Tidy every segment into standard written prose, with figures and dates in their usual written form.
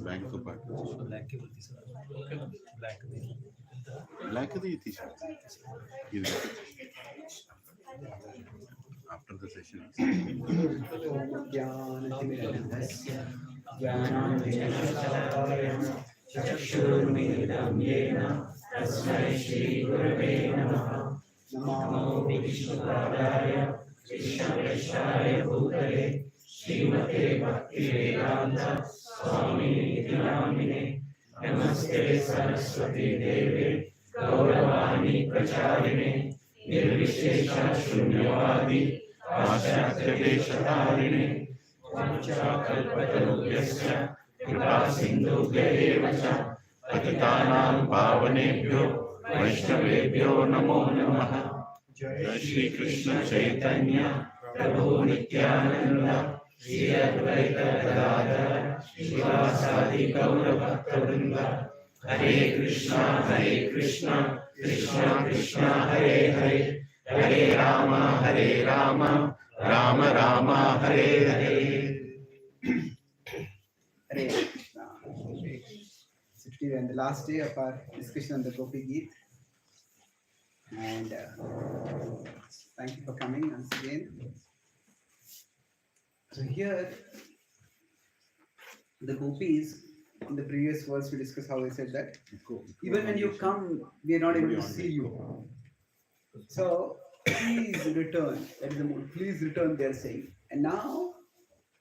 Bank तो part black के बोलती सर ब्लैक ब्लैक दी थी ఇది आफ्टर द सेशन ज्ञानतिमिरन्धस्य ज्ञानाञ्जनशलाकया चक्षुरुन्मीलितं येन तस्मै श्रीगुरवे नमः। नमो विष्णुपादाय कृष्णप्रेष्ठाय भूतले श्रीमते भक्तिवेदान्त स्वामिनिति नामिने। नमस्ते सरस्वती देवे गौरवाणी प्रचारिणे निर्विशेष शून्यवादी पाश्चात्यदेशतारिणे वाञ्छाकल्पतरुभ्यश्च कृपा सिन्धुभ्य एव च पतितानां पावनेभ्यो वैष्णवेभ्यो नमो नमः। जय श्री कृष्ण चैतन्य प्रभु नित्यानंद श्री अद्वैत गदाधर श्रीवासादि गौर भक्तवृंद। हरे Krishna Krishna Krishna Hare Hare Hare Ram Ram Ram Hare Hare. Hare Krishna. So today we are on the last day of our discussion on the Gopi Gita, and thank you for coming once again. So here, the gopis, in the previous verse we discussed how they said that even when you come, we are not able to see you. So please return. That is the mood. Please return, they are saying. And now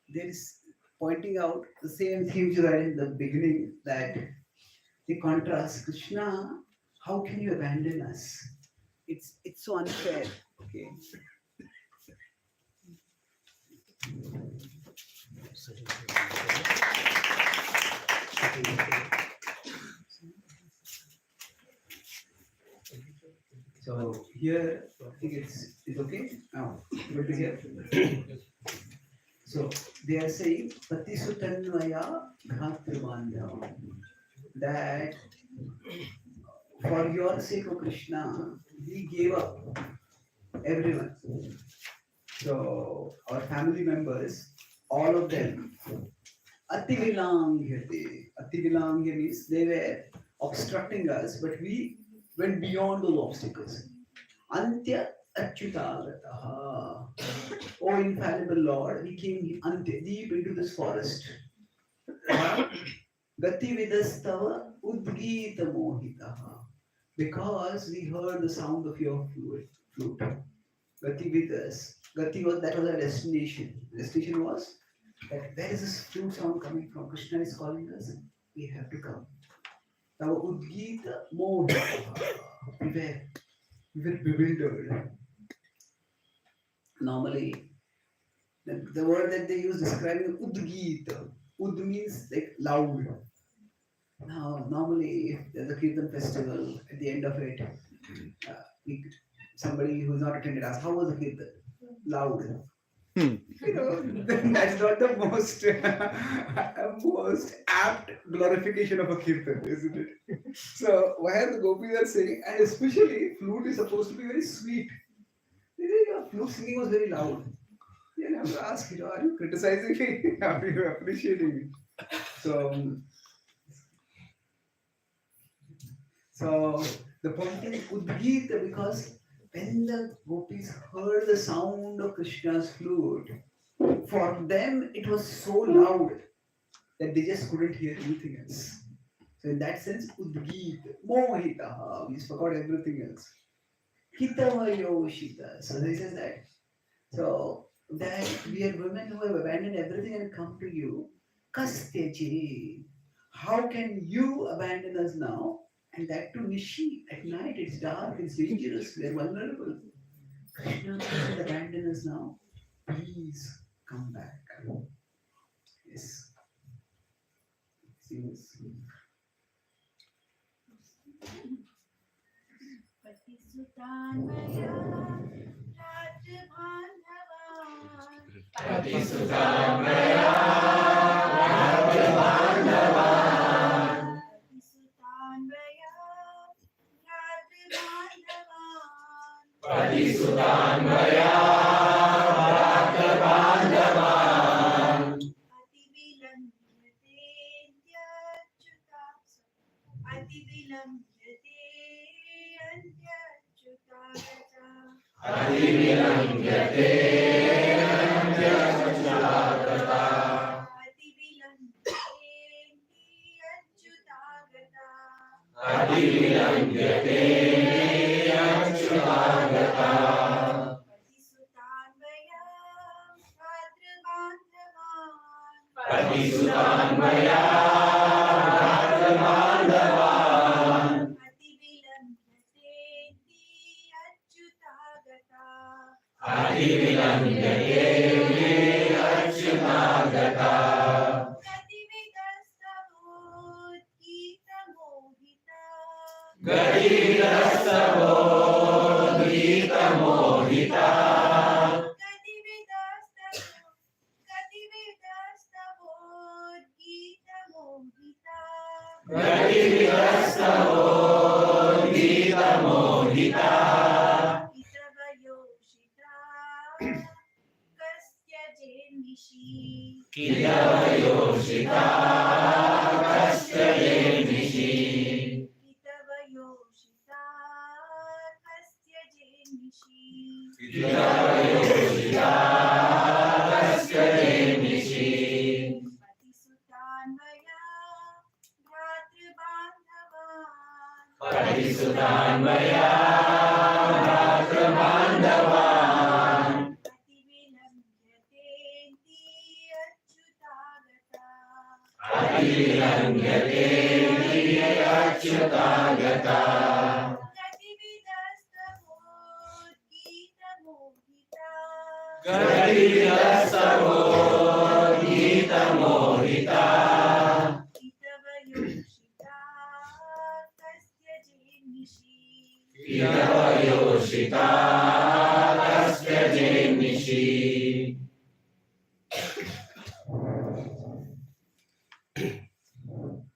there is pointing out the same thing you read in the beginning, that the contrast. Krishna, how can you abandon us? It's so unfair. Okay. So here, I think it's okay. Now, good to hear. So they are saying Patisutanvaya Bhatrivandava, that for your sake, O Krishna, we gave up everyone. So our family members, all of them, Ativilangyate. Ativilangya means they were obstructing us, but we went beyond those obstacles. Antya Achyutagataha. Oh infallible Lord, we came deep into this forest. Gatividastava Udgita Mohitaha. Because we heard the sound of your flute. Gatividas. Gati was, that was our destination. The destination was that there is this flute sound coming from. Krishna is calling us. We have to come. Tava Udgita Mohitaha. We were bewildered. Normally, the word that they use describing Udgita. Ud means like loud. Now, normally, if there's a Kirtan festival, at the end of it, somebody who's not attended asks, how was the Kirtan? Loud. You know, that's not the most apt glorification of a Kirtan, isn't it? So, why are the gopis are saying, and especially flute is supposed to be very sweet. Your flute singing was very loud. You have to ask, are you criticizing me? Are you appreciating me? So the point is Udgita, because when the gopis heard the sound of Krishna's flute, for them it was so loud that they just couldn't hear anything else. So in that sense, Udgita, Mohitaha, we forgot everything else. Hitavayoshita. So he says that. So that we are women who have abandoned everything and come to you. Kastyachi. How can you abandon us now? And that to Nishi, at night, it's dark, it's dangerous, we are vulnerable. Krishna doesn't abandon us now. Please come back. Yes. See this. Patisutanvaya Rajabandhavan. Patisutanvaya Rajabandhavan. Patisutanvaya Rajabandhavan.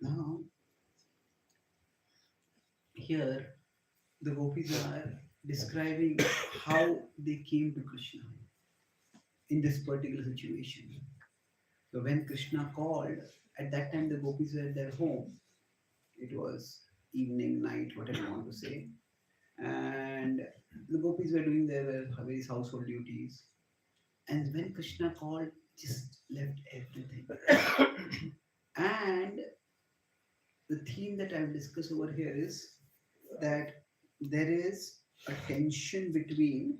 Now, here the gopis are describing how they came to Krishna in this particular situation. So when Krishna called, at that time the gopis were at their home. It was evening, night, whatever you want to say. And the gopis were doing their various household duties. And when Krishna called, just left everything. And the theme that I will discuss over here is that there is a tension between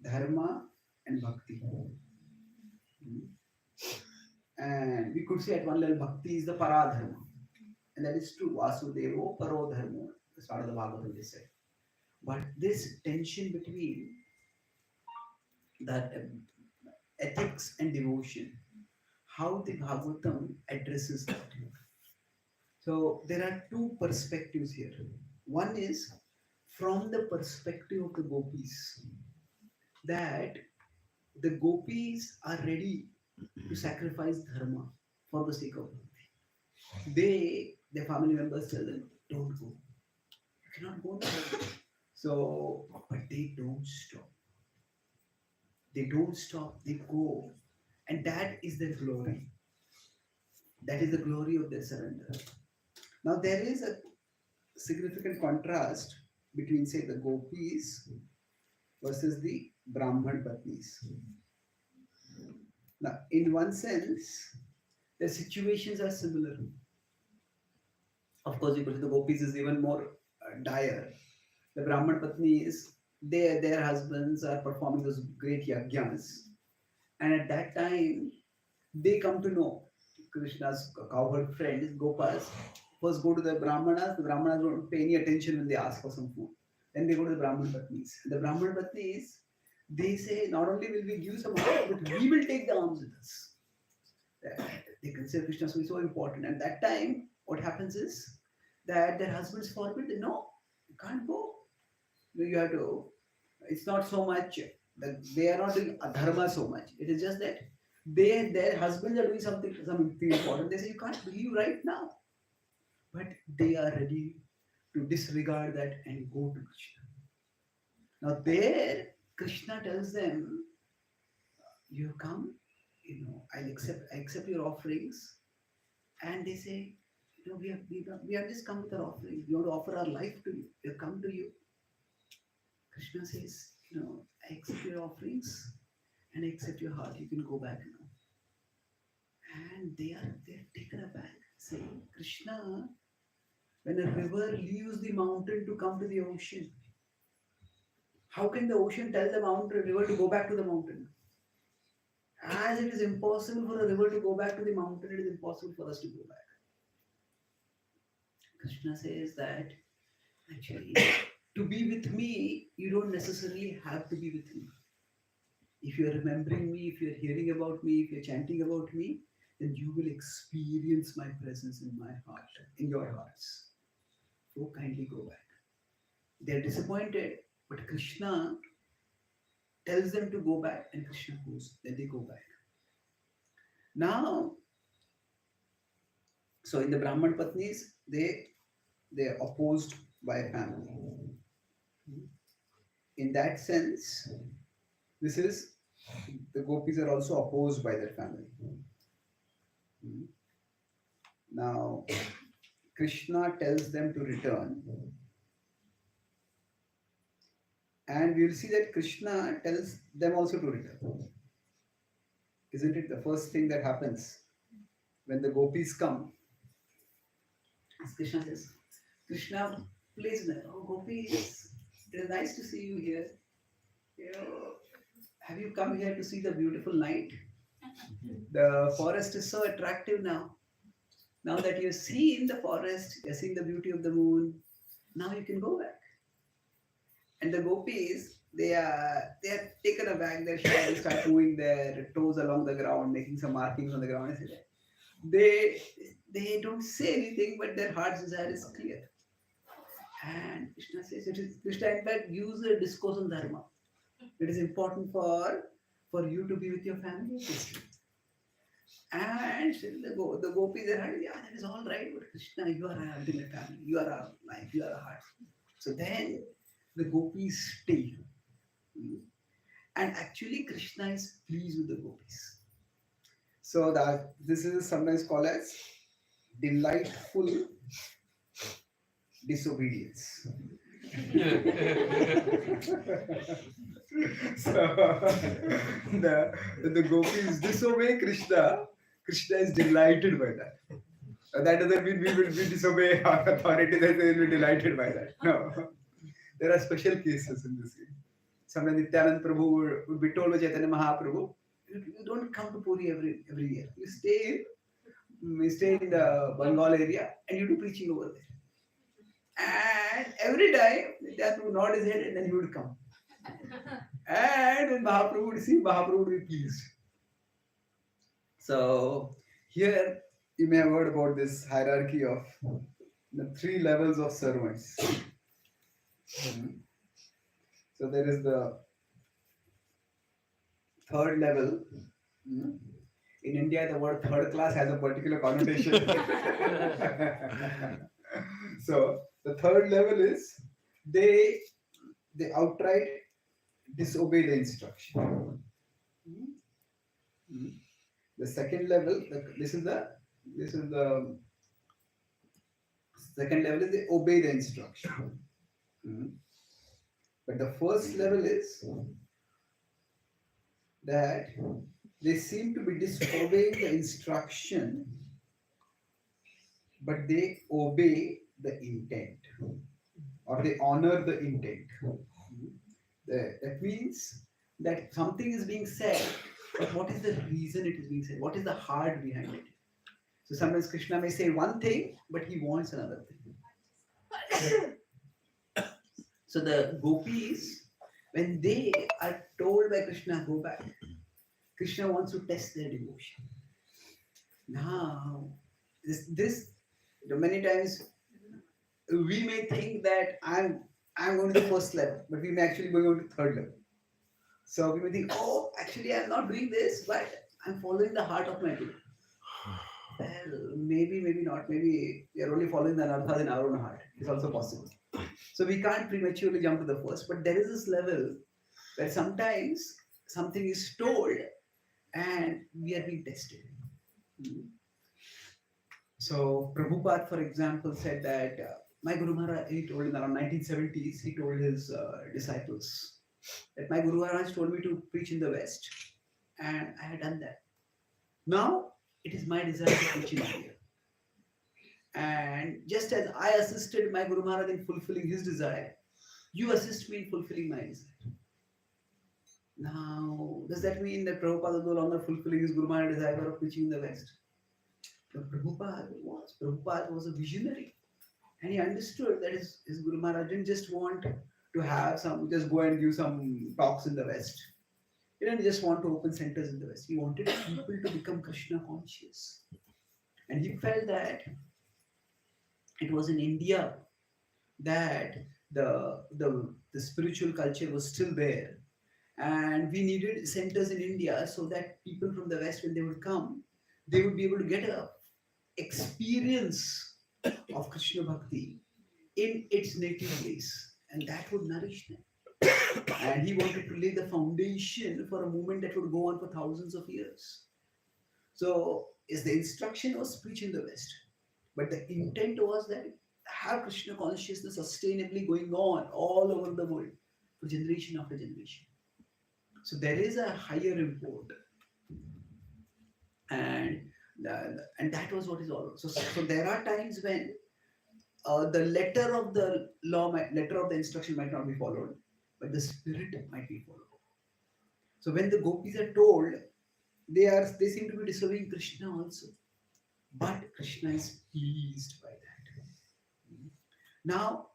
dharma and bhakti. And we could say at one level, bhakti is the paradharma. And that is true. Vasudevo paro dharma. The start of the Bhagavatam they say. But this tension between that ethics and devotion, how the Bhagavatam addresses that. So there are two perspectives here. One is from the perspective of the gopis, that the gopis are ready to sacrifice dharma for the sake of bhakti. Their family members tell them, don't go. You cannot go now. So, but they don't stop. They don't stop, they go. And that is their glory. That is the glory of their surrender. Now, there is a significant contrast between, say, the gopis versus the Brahman Patnis. Now, in one sense, the situations are similar. Of course, you could say the gopis is even more dire. The Brahman Patnis, their husbands are performing those great yajnas. And at that time, they come to know Krishna's cowherd friends, Gopas. First go to the Brahmanas don't pay any attention when they ask for some food. Then they go to the Brahman Patnis. The Brahman Patnis, they say, not only will we give some alms, but we will take the alms with us. They consider Krishna to be so important. And that time, what happens is that their husbands forbid them, no, you can't go. You have to, it's not so much that they are not doing dharma so much. It is just that their husbands are doing something important. They say, you can't believe right now. But they are ready to disregard that and go to Krishna. Now there, Krishna tells them, you come, I accept your offerings. And they say, we have just come with our offering. We want to offer our life to you. We have come to you. Krishna says, I accept your offerings and I accept your heart. You can go back now. And they're taken aback, saying, Krishna, when a river leaves the mountain to come to the ocean, how can the ocean tell the river to go back to the mountain? As it is impossible for a river to go back to the mountain, it is impossible for us to go back. Krishna says that actually, to be with me, you don't necessarily have to be with me. If you are remembering me, if you are hearing about me, if you are chanting about me, then you will experience my presence in my heart, in your hearts. So kindly go back. They are disappointed, but Krishna tells them to go back, and Krishna goes. Then they go back. Now, so in the Brahman Patnis, they are opposed by a family. In that sense, this is the gopis are also opposed by their family. Now, Krishna tells them to return, and we will see that Krishna tells them also to return. Isn't it the first thing that happens when the gopis come? As Krishna says, Krishna, please, gopis, it is nice to see you here. Have you come here to see the beautiful night? The forest is so attractive now. Now that you've seen the forest, you're seeing the beauty of the moon, now you can go back. And the gopis, they are taken aback. They're shy. They start moving their toes along the ground, making some markings on the ground. They don't say anything, but their heart's desire is clear. And Krishna says, Krishna in fact gives a discourse on dharma. It is important for you to be with your family. And the gopis are like, yeah, that is all right, but Krishna, you are our ultimate family. You are our life. You are our heart. So then the gopis stay. And actually, Krishna is pleased with the gopis. So that this is sometimes called as delightful disobedience. So the gopis disobey Krishna. Krishna is delighted by that. That doesn't mean we disobey our authority, that we will be delighted by that. No. There are special cases in this. Sometimes Nityananda Prabhu would be told by Chaitanya Mahaprabhu, you don't come to Puri every year. You stay in the Bengal area and you do preaching over there. And every time Nityananda would nod his head and then he would come. And when Mahaprabhu would see, Mahaprabhu would be pleased. So here you may have heard about this hierarchy of the 3 levels of servants. So there is the 3rd level. In India, the word 3rd class has a particular connotation. So the 3rd level is they outright disobey the instruction. The 2nd level, this is the 2nd level is they obey the instruction. But the 1st level is that they seem to be disobeying the instruction, but they obey the intent, or they honor the intent. That means that something is being said, but what is the reason it is being said? What is the heart behind it? So sometimes Krishna may say one thing, but he wants another thing. So the gopis, when they are told by Krishna, go back, Krishna wants to test their devotion. Now, this many times we may think that I'm going to the 1st level, but we may actually go to 3rd level. So we may think, oh, actually I'm not doing this, but I'm following the heart of my guru. Well, maybe not. Maybe we are only following the anarthas in our own heart. It's also possible. So we can't prematurely jump to the 1st, but there is this level where sometimes something is told and we are being tested. So Prabhupada, for example, said that my Guru Maharaj, he told in around 1970s, he told his disciples that my Guru Maharaj told me to preach in the West, and I had done that. Now it is my desire to preach in India. And just as I assisted my Guru Maharaj in fulfilling his desire, you assist me in fulfilling my desire. Now, does that mean that Prabhupada is no longer fulfilling his Guru Maharaj desire of preaching in the West? But Prabhupada was a visionary. And he understood that his Guru Maharaj didn't just want to have some, just go and give some talks in the West. He didn't just want to open centers in the West. He wanted people to become Krishna conscious. And he felt that it was in India that the spiritual culture was still there. And we needed centers in India so that people from the West, when they would come, they would be able to get a experience of Krishna Bhakti in its native place. And that would nourish them. And he wanted to lay the foundation for a movement that would go on for thousands of years. So, the instruction was preach in the West. But the intent was that have Krishna consciousness sustainably going on all over the world for generation after generation. So there is a higher import, and that was what is all. So there are times when the letter of the law, letter of the instruction might not be followed, but the spirit might be followed. So when the gopis are told, they seem to be disobeying Krishna also, but Krishna is pleased by that. Now,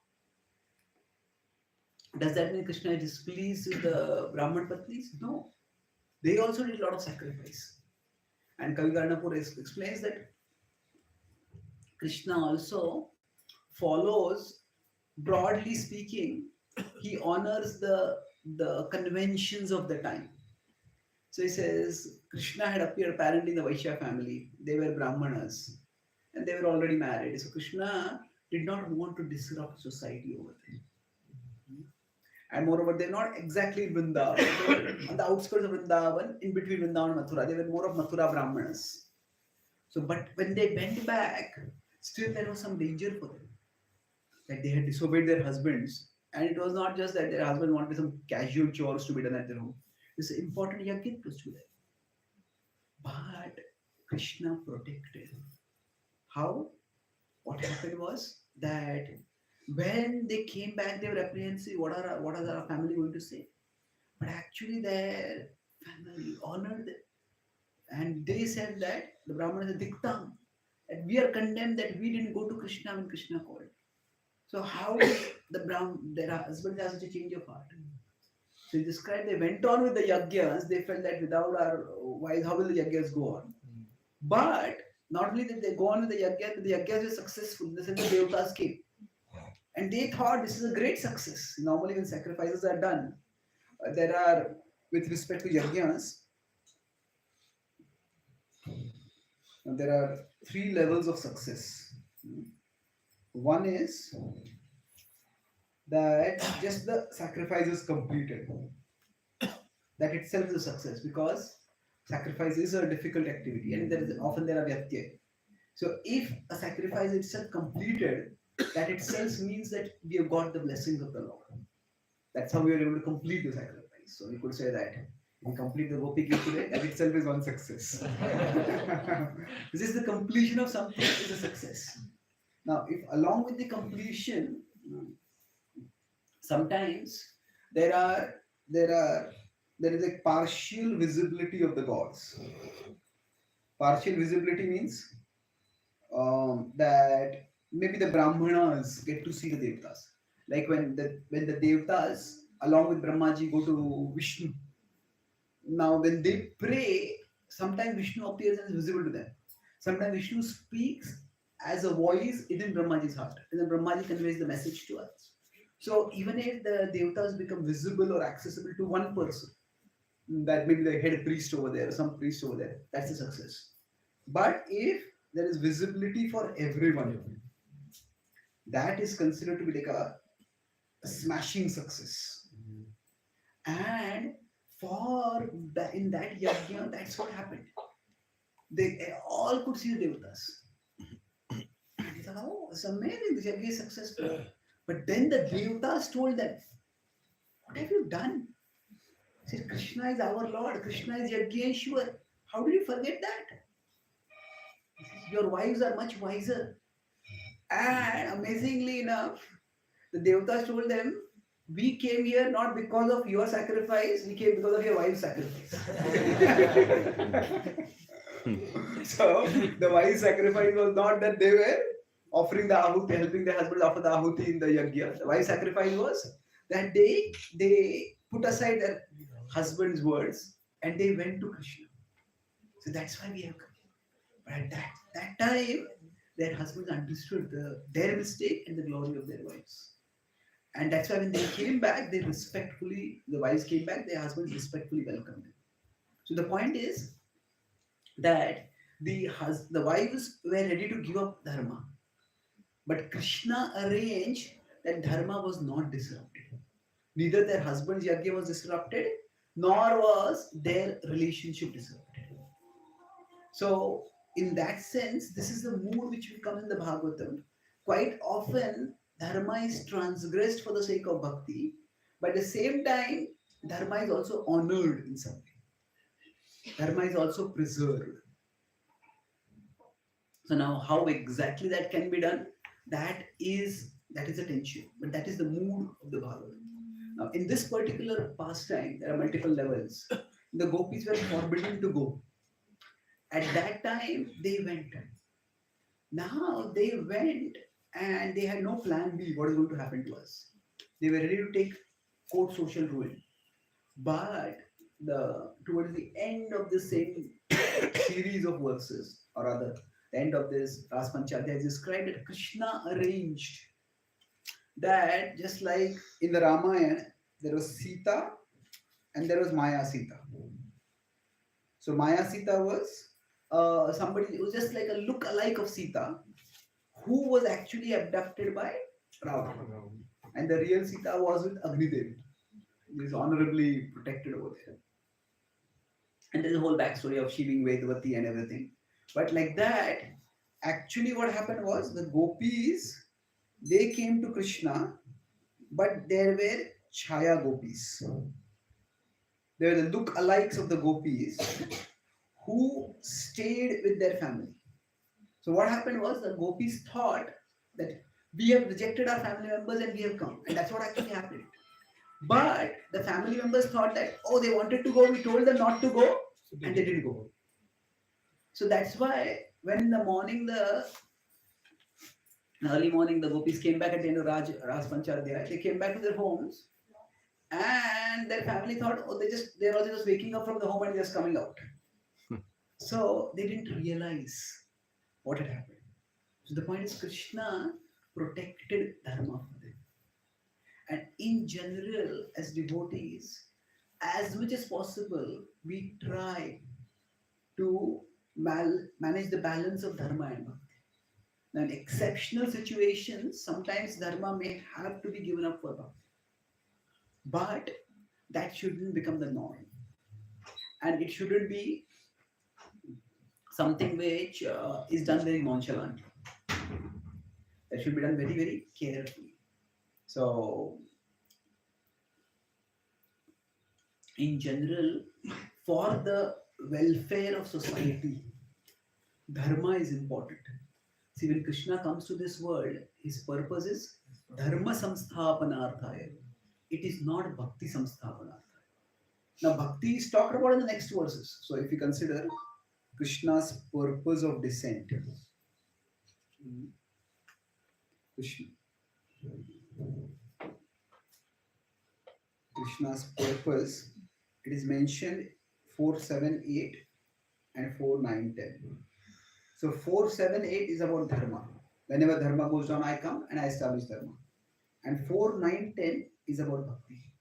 does that mean Krishna is displeased with the Brahman Patnis? No. They also did a lot of sacrifice. And Kavi Karnapur explains that Krishna also follows, broadly speaking, he honors the conventions of the time. So he says, Krishna had appeared apparently in the Vaishya family. They were Brahmanas and they were already married. So Krishna did not want to disrupt society over there. And moreover, they're not exactly in Vrindavan. They were on the outskirts of Vrindavan, in between Vrindavan and Mathura. They were more of Mathura Brahmanas. So, but when they went back, still there was some danger for them. That they had disobeyed their husbands. And it was not just that their husband wanted some casual chores to be done at their home. This important yajna was to them. But Krishna protected. How? What happened was that when they came back, they were apprehensive. What are our family going to say? But actually, their family honored them, and they said that the Brahmana said, "Diktam," and we are condemned that we didn't go to Krishna when Krishna called. So how did their husband has such a change of heart? So he described they went on with the yajnas. They felt that without our wives, how will the yajnas go on? But not only did they go on with the yajnas, but the yajnas were successful. In the sense the devatas came. And they thought this is a great success. Normally, when sacrifices are done, there are, with respect to yajnas, there are 3 levels of success. One is that just the sacrifice is completed. That itself is a success because sacrifice is a difficult activity and often there are vyatyay. So if a sacrifice itself completed, that itself means that we have got the blessings of the Lord. That's how we are able to complete the sacrifice. So we could say that we complete the Gopi Gita today, that itself is one success. This is the completion of something is a success. Now, if along with the completion, sometimes there is a partial visibility of the gods. Partial visibility means that maybe the Brahmanas get to see the Devatas. Like when the Devatas along with Brahmaji go to Vishnu. Now when they pray, sometimes Vishnu appears and is visible to them. Sometimes Vishnu speaks as a voice within Brahmaji's heart. And then Brahmaji conveys the message to us. So even if the Devatas become visible or accessible to one person, that maybe the head priest over there or some priest over there, that's a success. But if there is visibility for everyone, that is considered to be like a smashing success. And in that yajna, that's what happened. They all could see the Devatas. said, oh, it's amazing, the yajna is successful. But then the Devatas told them, what have you done? He said, Krishna is our Lord, Krishna is Yajneshwar. How did you forget that? He says, your wives are much wiser. And amazingly enough, the Devatas told them, we came here not because of your sacrifice, we came because of your wife's sacrifice. So, the wife's sacrifice was not that they were offering the ahuti, helping their husband offer the ahuti in the yajna. The wife's sacrifice was that they put aside their husband's words and they went to Krishna. So that's why we have come. But at that time, their husbands understood their mistake and the glory of their wives. And that's why when they came back, the wives came back, their husbands respectfully welcomed them. So the point is that the wives were ready to give up dharma. But Krishna arranged that dharma was not disrupted. Neither their husband's yajna was disrupted, nor was their relationship disrupted. So, in that sense, this is the mood which will come in the Bhagavatam. Quite often, dharma is transgressed for the sake of bhakti, but at the same time, dharma is also honored in some way. Dharma is also preserved. So now, how exactly that can be done? That is a tension, but that is the mood of the Bhagavatam. Now, in this particular pastime, there are multiple levels. The gopis were forbidden to go. At that time, they went. Now they went and they had no plan B. What is going to happen to us? They were ready to take quote social ruin. But towards the end of the same series of verses, or rather, the end of this Ras Panchadhyaya is described that Krishna arranged that just like in the Ramayana, there was Sita and there was Maya Sita. So Maya Sita was somebody who was just like a look-alike of Sita, who was actually abducted by Ravana. And the real Sita was with Agnidev. He is honorably protected over there. And there's a whole backstory of she being Vedavati and everything. But like that, actually what happened was the gopis, they came to Krishna, but there were Chaya gopis. They were the look-alikes of the gopis who stayed with their family. So what happened was the gopis thought that we have rejected our family members and we have come. And that's what actually happened. But the family members thought that, oh, they wanted to go, we told them not to go, and they didn't go. So that's why when in the morning, early morning, the gopis came back at the end of Ras Panchadhyaya, they came back to their homes and their family thought, oh, they're also just waking up from the home and just coming out. So they didn't realize what had happened. So the point is Krishna protected dharma for them. And in general, as devotees, as much as possible, we try to manage the balance of dharma and bhakti. Now, in exceptional situations, sometimes dharma may have to be given up for bhakti. But that shouldn't become the norm. And it shouldn't be something which is done very nonchalantly. That should be done very, very carefully. So, in general, for the welfare of society, dharma is important. See, when Krishna comes to this world, his purpose is dharma samsthapanarthaya. It is not bhakti samsthapanarthaya. Now, bhakti is talked about in the next verses. So, if you consider Krishna's purpose of descent, Krishna's purpose, it is mentioned 4, 7, 8 and 4, 9, 10. So 4, 7, 8 is about dharma. Whenever dharma goes down, I come and I establish dharma. And 4, 9, 10 is about bhakti.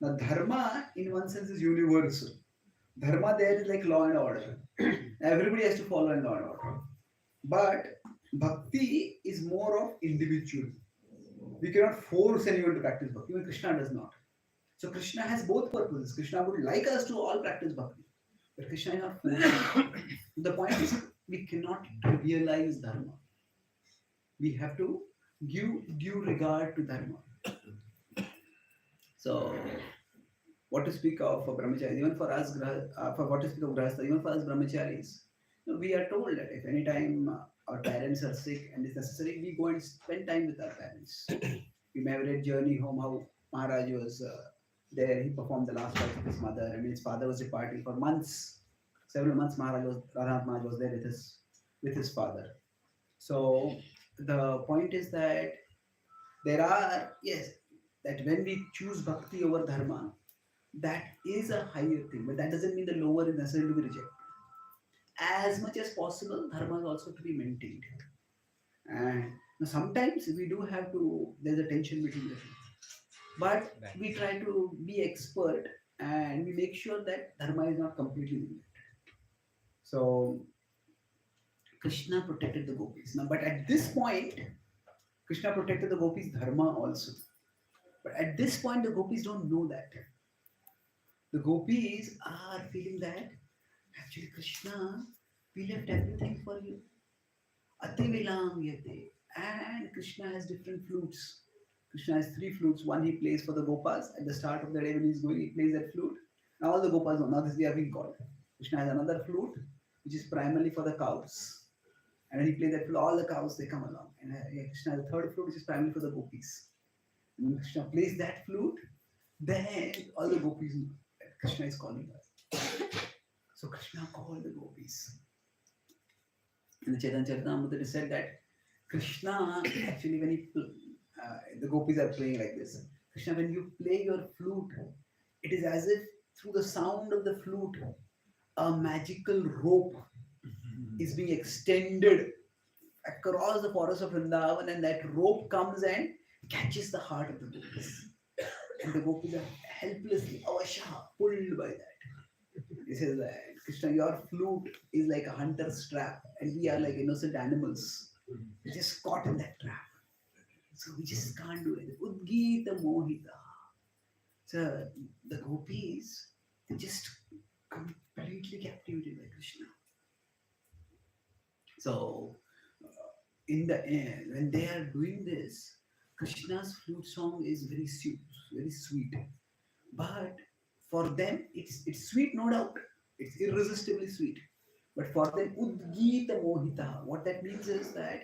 Now dharma in one sense is universal. Dharma there is like law and order. Everybody has to follow in law and order. But bhakti is more of individual. We cannot force anyone to practice bhakti. Even Krishna does not. So Krishna has both purposes. Krishna would like us to all practice bhakti. But Krishna is not forcing. The point is, we cannot trivialize dharma. We have to give due regard to dharma. So, what to speak of brahmacharis? Even for us, for what to speak of grahastha, even for us brahmacharis, we are told that if any time our parents are sick and it's necessary, we go and spend time with our parents. We may have read Journey Home, how Maharaj was there. He performed the last rites of his mother. I mean, his father was departing for months. Several months, Radhanath Maharaj was there with his father. So the point is that there are, yes, that when we choose bhakti over dharma, that is a higher thing, but that doesn't mean the lower is necessary to be rejected. As much as possible, dharma is also to be maintained. And sometimes we do have to, there's a tension between the two. But we try to be expert and we make sure that dharma is not completely neglected. So Krishna protected the gopis. Now, but at this point, Krishna protected the gopis' dharma also. But at this point, the gopis don't know that. The gopis are feeling that actually, Krishna, we left everything for you. Ati vilam yate. And Krishna has different flutes. Krishna has 3 flutes. One he plays for the gopas at the start of the day when he's going, he plays that flute. Now all the gopas know, now this they are being called. Krishna has another flute which is primarily for the cows. And when he plays that flute, all the cows they come along. And Krishna has a third flute which is primarily for the gopis. And when Krishna plays that flute, then all the gopis know that Krishna is calling us. So Krishna called the gopis. In the Chaitanya Charan Prabhuji said that Krishna actually when he the gopis are playing like this. Krishna, when you play your flute, it is as if through the sound of the flute, a magical rope is being extended across the forest of Vrindavan, and that rope comes and catches the heart of the gopis. And the gopis are helplessly, avasha, pulled by that. He says that Krishna, your flute is like a hunter's trap, and we are like innocent animals. We're just caught in that trap. So we just can't do it. Udgita mohita. So the gopis, they just completely captivated by Krishna. So in the end, when they are doing this, Krishna's flute song is very sweet. But for them, it's sweet, no doubt. It's irresistibly sweet. But for them, Udgita mohita. What that means is that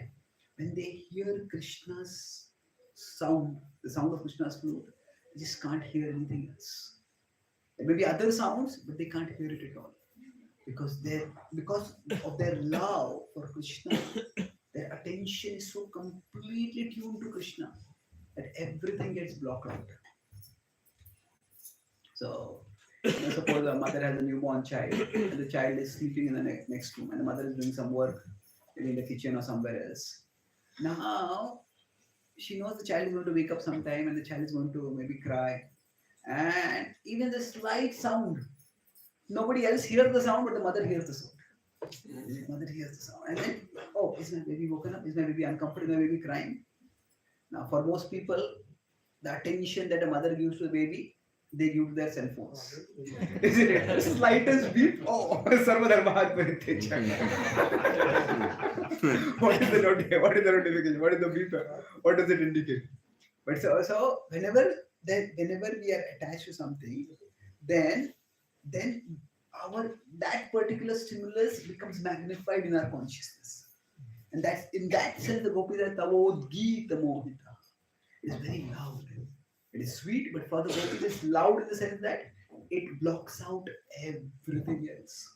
when they hear Krishna's sound, the sound of Krishna's flute, they just can't hear anything else. There may be other sounds, but they can't hear it at all. Because of their love for Krishna, their attention is so completely tuned to Krishna that everything gets blocked out. So, suppose a mother has a newborn child and the child is sleeping in the next room and the mother is doing some work maybe in the kitchen or somewhere else. Now, she knows the child is going to wake up sometime and the child is going to maybe cry. And even the slight sound, nobody else hears the sound, but the mother hears the sound. The mother hears the sound. And then, oh, is my baby woken up? Is my baby uncomfortable? Is my baby crying? Now, for most people, the attention that a mother gives to the baby, they give to their cell phones. Isn't it? The slightest beep, oh, Sarvadharma Hat Parityaja. What is the notification? What is the beep? What does it indicate? But so whenever we are attached to something, then that particular stimulus becomes magnified in our consciousness. And that's in that sense the gopis are Tavod-gita mohita. It's very loud. It is sweet, but for the gopis it's loud in the sense that it blocks out everything else.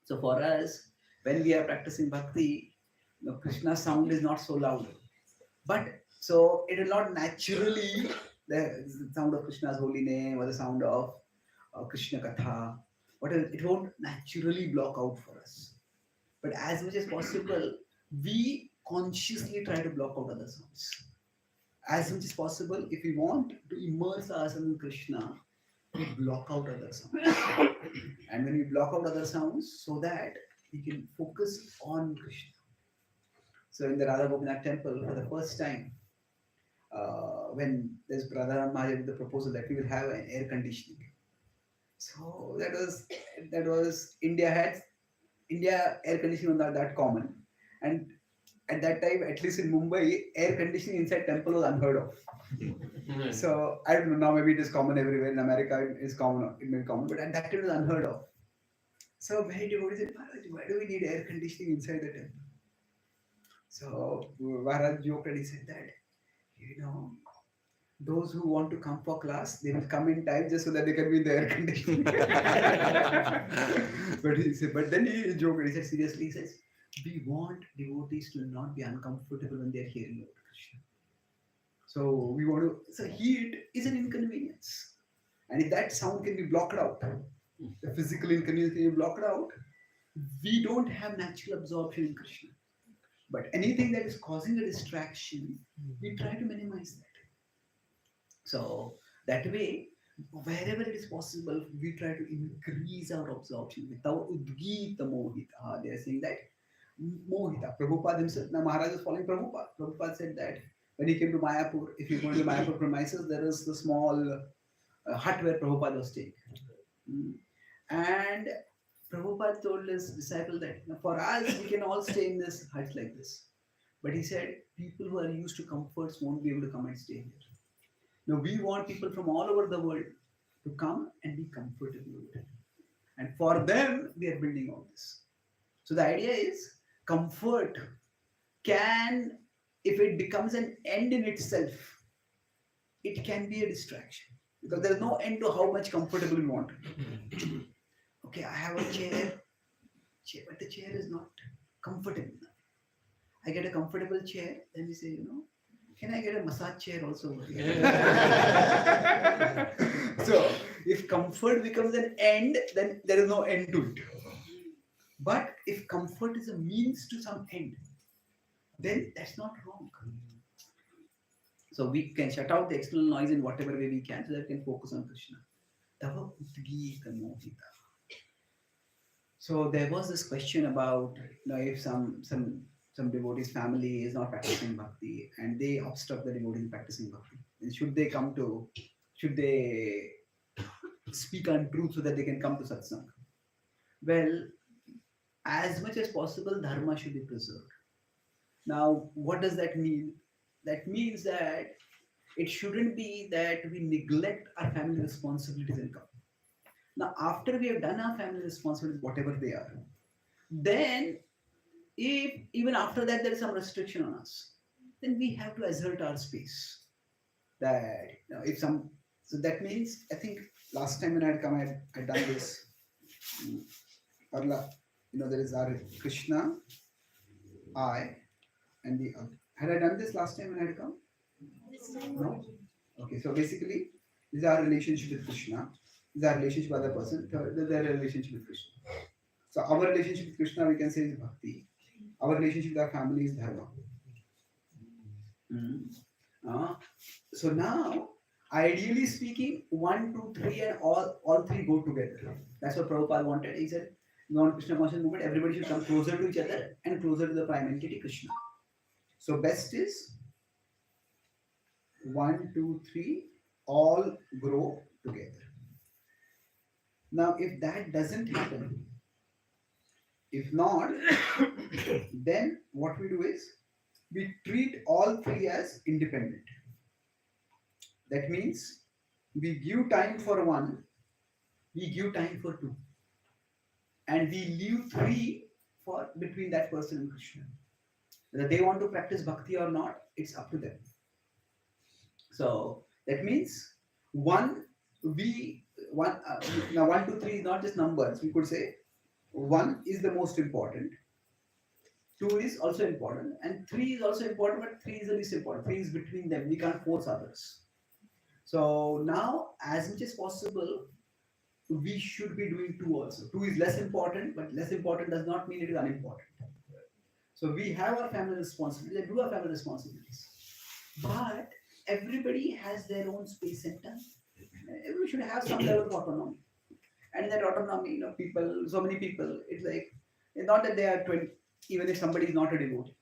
So for us, when we are practicing bhakti, Krishna's sound is not so loud. But so it will not naturally, the sound of Krishna's holy name or the sound of Krishna Katha, it won't naturally block out for us. But as much as possible, we consciously try to block out other sounds. As much as possible, if we want to immerse ourselves in Krishna, we block out other sounds. And when we block out other sounds, so that we can focus on Krishna. So in the Radha Gopinath temple, for the first time, when there's Radha Maharaj with the proposal that we will have an air conditioning. So that was India air conditioning was not that common, and at that time, at least in Mumbai, air conditioning inside temple was unheard of. So I don't know, now maybe it is common everywhere. In America, it is common, it may be common, but at that time it was unheard of. So many devotees said, Maharaj, why do we need air conditioning inside the temple? So Maharaj joked and he said that, those who want to come for class, they will come in time just so that they can be in the air conditioning. but then he joked and he said, seriously, he says, we want devotees to not be uncomfortable when they are hearing about Krishna. So we want to, so heat is an inconvenience. And if that sound can be blocked out, the physical inconvenience can be blocked out, we don't have natural absorption in Krishna. But anything that is causing a distraction, we try to minimize that. So that way, wherever it is possible, we try to increase our absorption without udgita mohita. They are saying that mohita. Prabhupada himself, now Maharaj is following Prabhupada. Prabhupada said that when he came to Mayapur, if you go to the Mayapur premises, there is the small hut where Prabhupada was staying. And Prabhupada told his disciple that for us, we can all stay in this hut like this. But he said, people who are used to comforts won't be able to come and stay here. Now, we want people from all over the world to come and be comfortable with it. And for them, we are building all this. So the idea is, comfort can, if it becomes an end in itself, it can be a distraction. Because there is no end to how much comfortable we want. Okay, I have a chair, but the chair is not comfortable enough. I get a comfortable chair, then we say, can I get a massage chair also over here? So, if comfort becomes an end, then there is no end to it. But if comfort is a means to some end, then that's not wrong. So, we can shut out the external noise in whatever way we can so that we can focus on Krishna. Tava udgita mohita. So, there was this question about if some devotee's family is not practicing bhakti and they obstruct the devotee practicing bhakti. And should they speak untruth so that they can come to satsang? Well, as much as possible, dharma should be preserved. Now, what does that mean? That means that it shouldn't be that we neglect our family responsibilities and come. Now, after we have done our family responsibilities, whatever they are, then if even after that there is some restriction on us, then we have to assert our space. That if some, so that means I think last time when I had come, I had done this. There is our Krishna, I, and the other. Had I done this last time when I had come? No. Okay, so basically, this is our relationship with Krishna. This is our relationship with other person. Third, their relationship with Krishna. So our relationship with Krishna, we can say, is bhakti. Our relationship with our family is dharma. So now, ideally speaking, 1, 2, 3 and all three go together. That's what Prabhupada wanted. He said, in Krishna conscious movement, everybody should come closer to each other and closer to the prime entity Krishna. So best is 1, 2, 3, all grow together. Now, if that doesn't happen, if not, then what we do is we treat all three as independent. That means we give time for one, we give time for two, and we leave three for between that person and Krishna. Whether they want to practice bhakti or not, it's up to them. So that means 1, 2, 3 is not just numbers. We could say 1 is the most important, 2 is also important, and 3 is also important, but 3 is the least important. 3 is between them. We can't force others. So now, as much as possible, we should be doing 2 also. 2 is less important, but less important does not mean it is unimportant. So we have our family responsibilities and do our family responsibilities. But everybody has their own space and time. Everybody should have some level of autonomy. And in that autonomy, so many people, it's like, it's not that they are 20, even if somebody is not a devotee.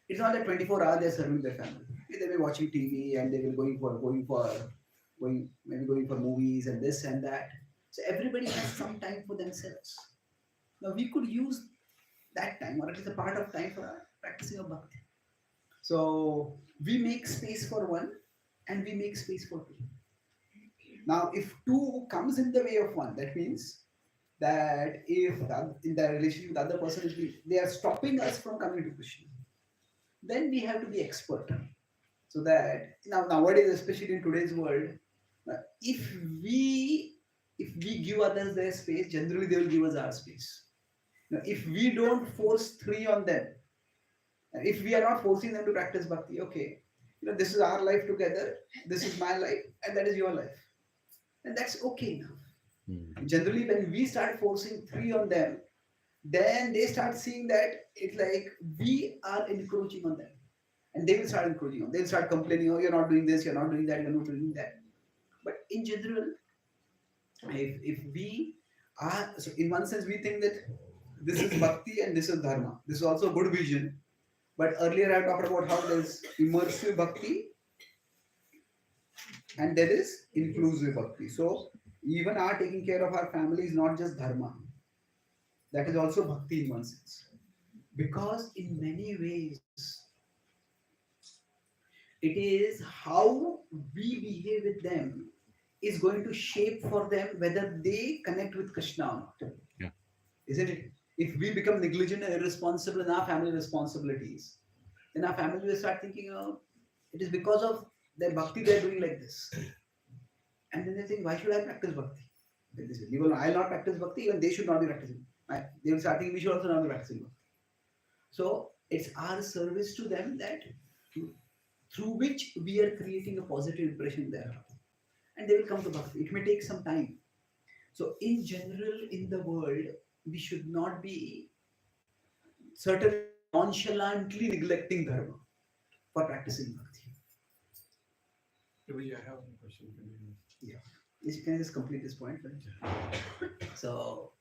It's not that 24 hours they are serving their family. They will be watching TV and they will going for movies and this and that. So everybody has some time for themselves. Now we could use that time, or at least a part of time, for practicing of bhakti. So we make space for one and we make space for two. Now, if two comes in the way of one, that means that if in the relationship with the other person, they are stopping us from coming to Krishna, then we have to be expert. So that now nowadays, especially in today's world, if we give others their space, generally they will give us our space. Now, if we don't force three on them, if we are not forcing them to practice bhakti, okay, this is our life together, this is my life, and that is your life, and that's okay now. Generally, when we start forcing three on them, then they start seeing that it's like we are encroaching on them, and they will start encroaching on. They'll start complaining, "Oh, you're not doing this, you're not doing that, you're not doing that." But in general, if we are, so in one sense, we think that this is bhakti and this is dharma. This is also a good vision. But earlier I talked about how there is immersive bhakti and there is inclusive bhakti. So even our taking care of our family is not just dharma. That is also bhakti in one sense. Because in many ways, it is how we behave with them is going to shape for them whether they connect with Krishna or not. Yeah. Isn't it? If we become negligent and irresponsible in our family responsibilities, then our family will start thinking, oh, it is because of their bhakti they are doing like this. And then they think, why should I practice bhakti? Then they say, even I will not practice bhakti, even they should not be practicing. They will start thinking, we should also not be practicing bhakti. So it's our service to them that through which we are creating a positive impression there. And they will come to bhakti. It may take some time. So in general, in the world, we should not be certainly nonchalantly neglecting dharma for practicing bhakti. Prabhuji, I have a question. Yeah. Yes, can I just complete this point? Right? So,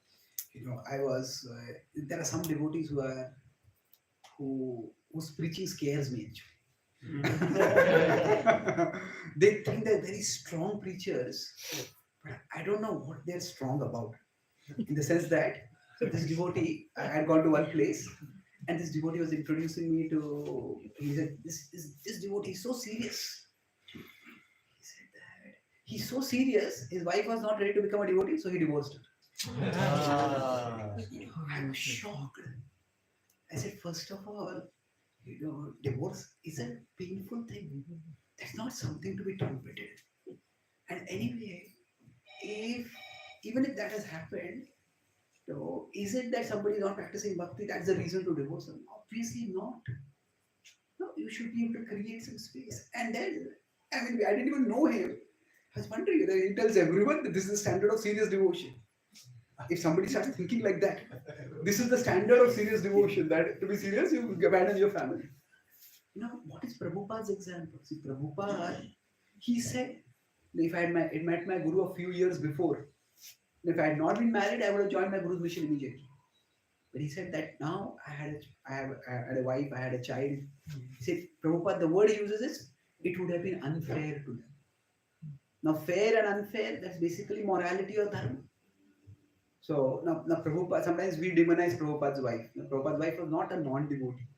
I was. There are some devotees whose preaching scares me. They think they're very strong preachers, but I don't know what they're strong about. In the sense that this devotee, I had gone to one place, and this devotee was introducing me to. He said, "This devotee is so serious." He said that he's so serious. His wife was not ready to become a devotee, so he divorced her. I was shocked. I said, first of all, divorce is a painful thing. That's not something to be trumpeted. And anyway, even if that has happened, so is it that somebody is not practicing bhakti? That's the reason to divorce them? Obviously not. No, you should be able to create some space. And then, I didn't even know him. I was wondering whether he tells everyone that this is the standard of serious devotion. If somebody starts thinking like that, this is the standard of serious devotion, that to be serious, you abandon your family. What is Prabhupada's example? See, Prabhupada, he said, if I had met my guru a few years before, if I had not been married, I would have joined my guru's mission immediately. But he said that now I had a wife, I had a child. He said, Prabhupada, the word he uses is, it would have been unfair to them. Now, fair and unfair, that's basically morality or dharma. So now Prabhupada, sometimes we demonize Prabhupada's wife. Now, Prabhupada's wife was not a non-devotee.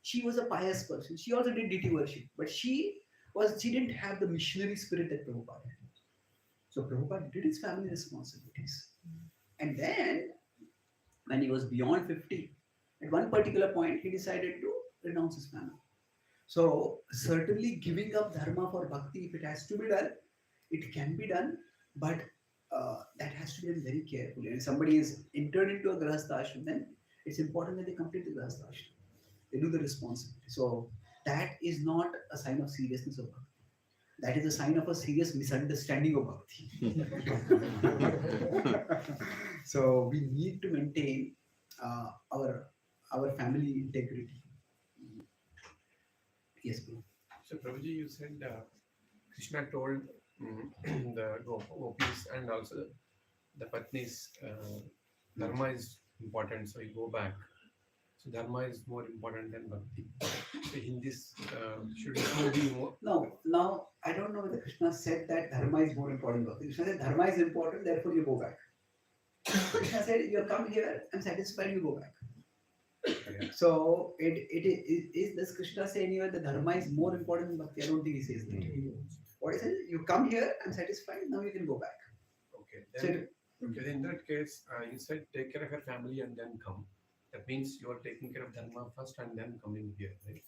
She was a pious person. She also did deity worship, but she didn't have the missionary spirit that Prabhupada had. So Prabhupada did his family responsibilities. And then, when he was beyond 50, at one particular point, he decided to renounce his family. So certainly giving up dharma for bhakti, if it has to be done, it can be done, but that has to be done very carefully. And if somebody is entered into a grahastha ashram, then it's important that they complete the grahastha ashram. They do the responsibility. So that is not a sign of seriousness of bhakti. That is a sign of a serious misunderstanding of bhakti. So we need to maintain our family integrity. Yes, bro. So Prabhuji, you said Krishna told the gopis and also the patnis, dharma is important, so you go back. So dharma is more important than bhakti. So in this, should it be more? No, now I don't know whether Krishna said that dharma is more important than bhakti. Krishna said dharma is important, therefore you go back. Krishna said, you have come here, I'm satisfied, you go back. Yeah. So does Krishna say anywhere the dharma is more important than bhakti? I don't think he says that. What he says, you come here, I'm satisfied, now you can go back. Okay. So Then, okay, in that case, you said take care of your family and then come. That means you are taking care of dharma first and then coming here, right?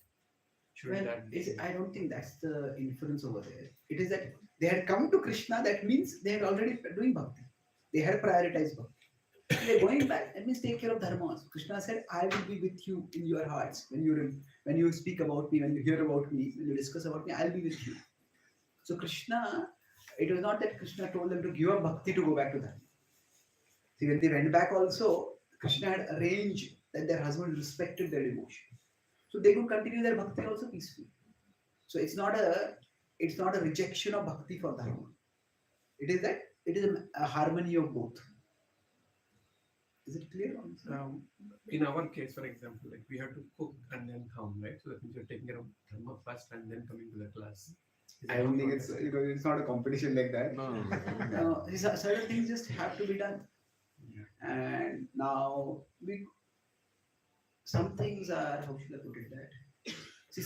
Shouldn't well, that be? I don't think that's the inference over there. It is that they had come to Krishna, that means they had already doing bhakti. They had prioritized bhakti. They're going back, that means take care of dharma. So Krishna said, I will be with you in your hearts. When you speak about me, when you hear about me, when you discuss about me, I'll be with you. So Krishna, it was not that Krishna told them to give up bhakti to go back to dharma. See, when they went back also, Krishna had arranged that their husband respected their devotion. So they could continue their bhakti also peacefully. So it's not a rejection of bhakti for dharma. It is that it is a harmony of both. Is it clear? In our case, for example, like we have to cook and then come, right? So that means you're taking care of dharma first and then coming to the class. I don't think it's it's not a competition like that. No. Certain things just have to be done. Yeah. And now some things are, how should I put it that? See,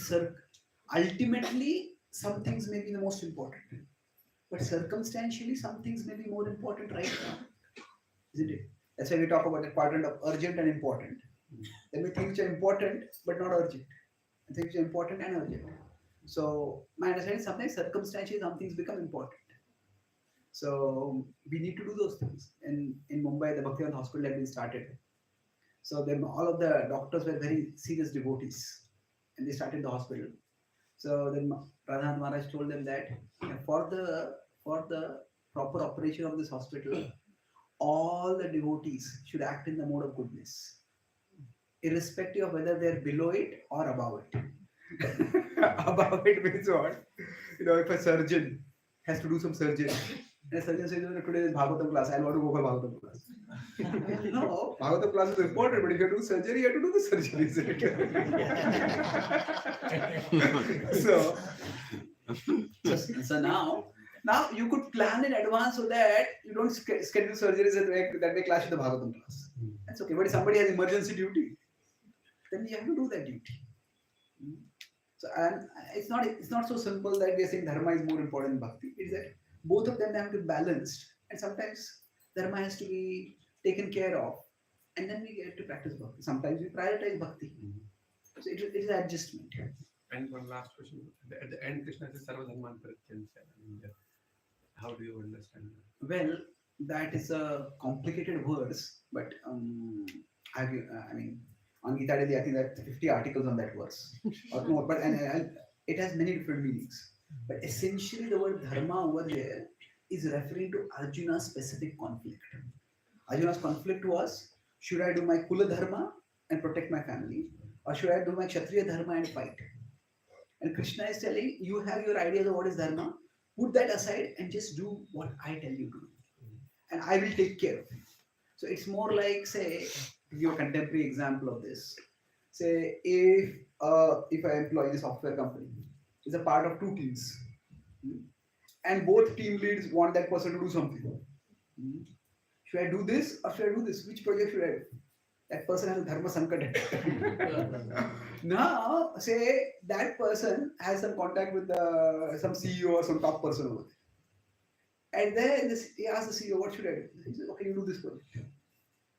ultimately some things may be the most important, but circumstantially some things may be more important right now, isn't it? That's why we talk about the quadrant of urgent and important. There may things which are important but not urgent, and things which are important and urgent. So my understanding is sometimes circumstantially some things become important. So we need to do those things. And in Mumbai, the Bhaktivedanta hospital had been started. So then all of the doctors were very serious devotees, and they started the hospital. So then Radhanath Maharaj told them that for the proper operation of this hospital, all the devotees should act in the mode of goodness, irrespective of whether they're below it or above it. Above it means what? If a surgeon has to do some surgery, and a surgeon says, today is Bhagavatam class, I want to go for Bhagavatam class. No, Bhagavatam class is important, but if you do surgery, you have to do the surgery, isn't it? So now you could plan in advance so that you don't schedule surgeries that may clash with the Bhagavatam class. That's okay. But if somebody has emergency duty, then you have to do that duty. So and it's not so simple that we are saying dharma is more important than bhakti. It is that both of them have to be balanced, and sometimes dharma has to be taken care of, and then we get to practice bhakti. Sometimes we prioritize bhakti. So it is adjustment. And one last question. At the end, Krishna says, Sarva Dharman Parityancha. How do you understand that? Well, that is a complicated verse, but I mean, on Gita Daily, I think there are 50 articles on that verse or more, but it has many different meanings. But essentially, the word dharma over there is referring to Arjuna's specific conflict. Arjuna's conflict was: should I do my Kula dharma and protect my family, or should I do my Kshatriya dharma and fight? And Krishna is telling you have your ideas of what is dharma. Put that aside and just do what I tell you to do, and I will take care of it. So it's more like, say, to give a contemporary example of this. Say, if I employ a software company, is a part of two teams, and both team leads want that person to do something. Should I do this or should I do this? Which project should I do? That person has a dharma sankat. Now, say that person has some contact with some CEO or some top person over there. And then he asks the CEO, what should I do? He says, okay, you do this project.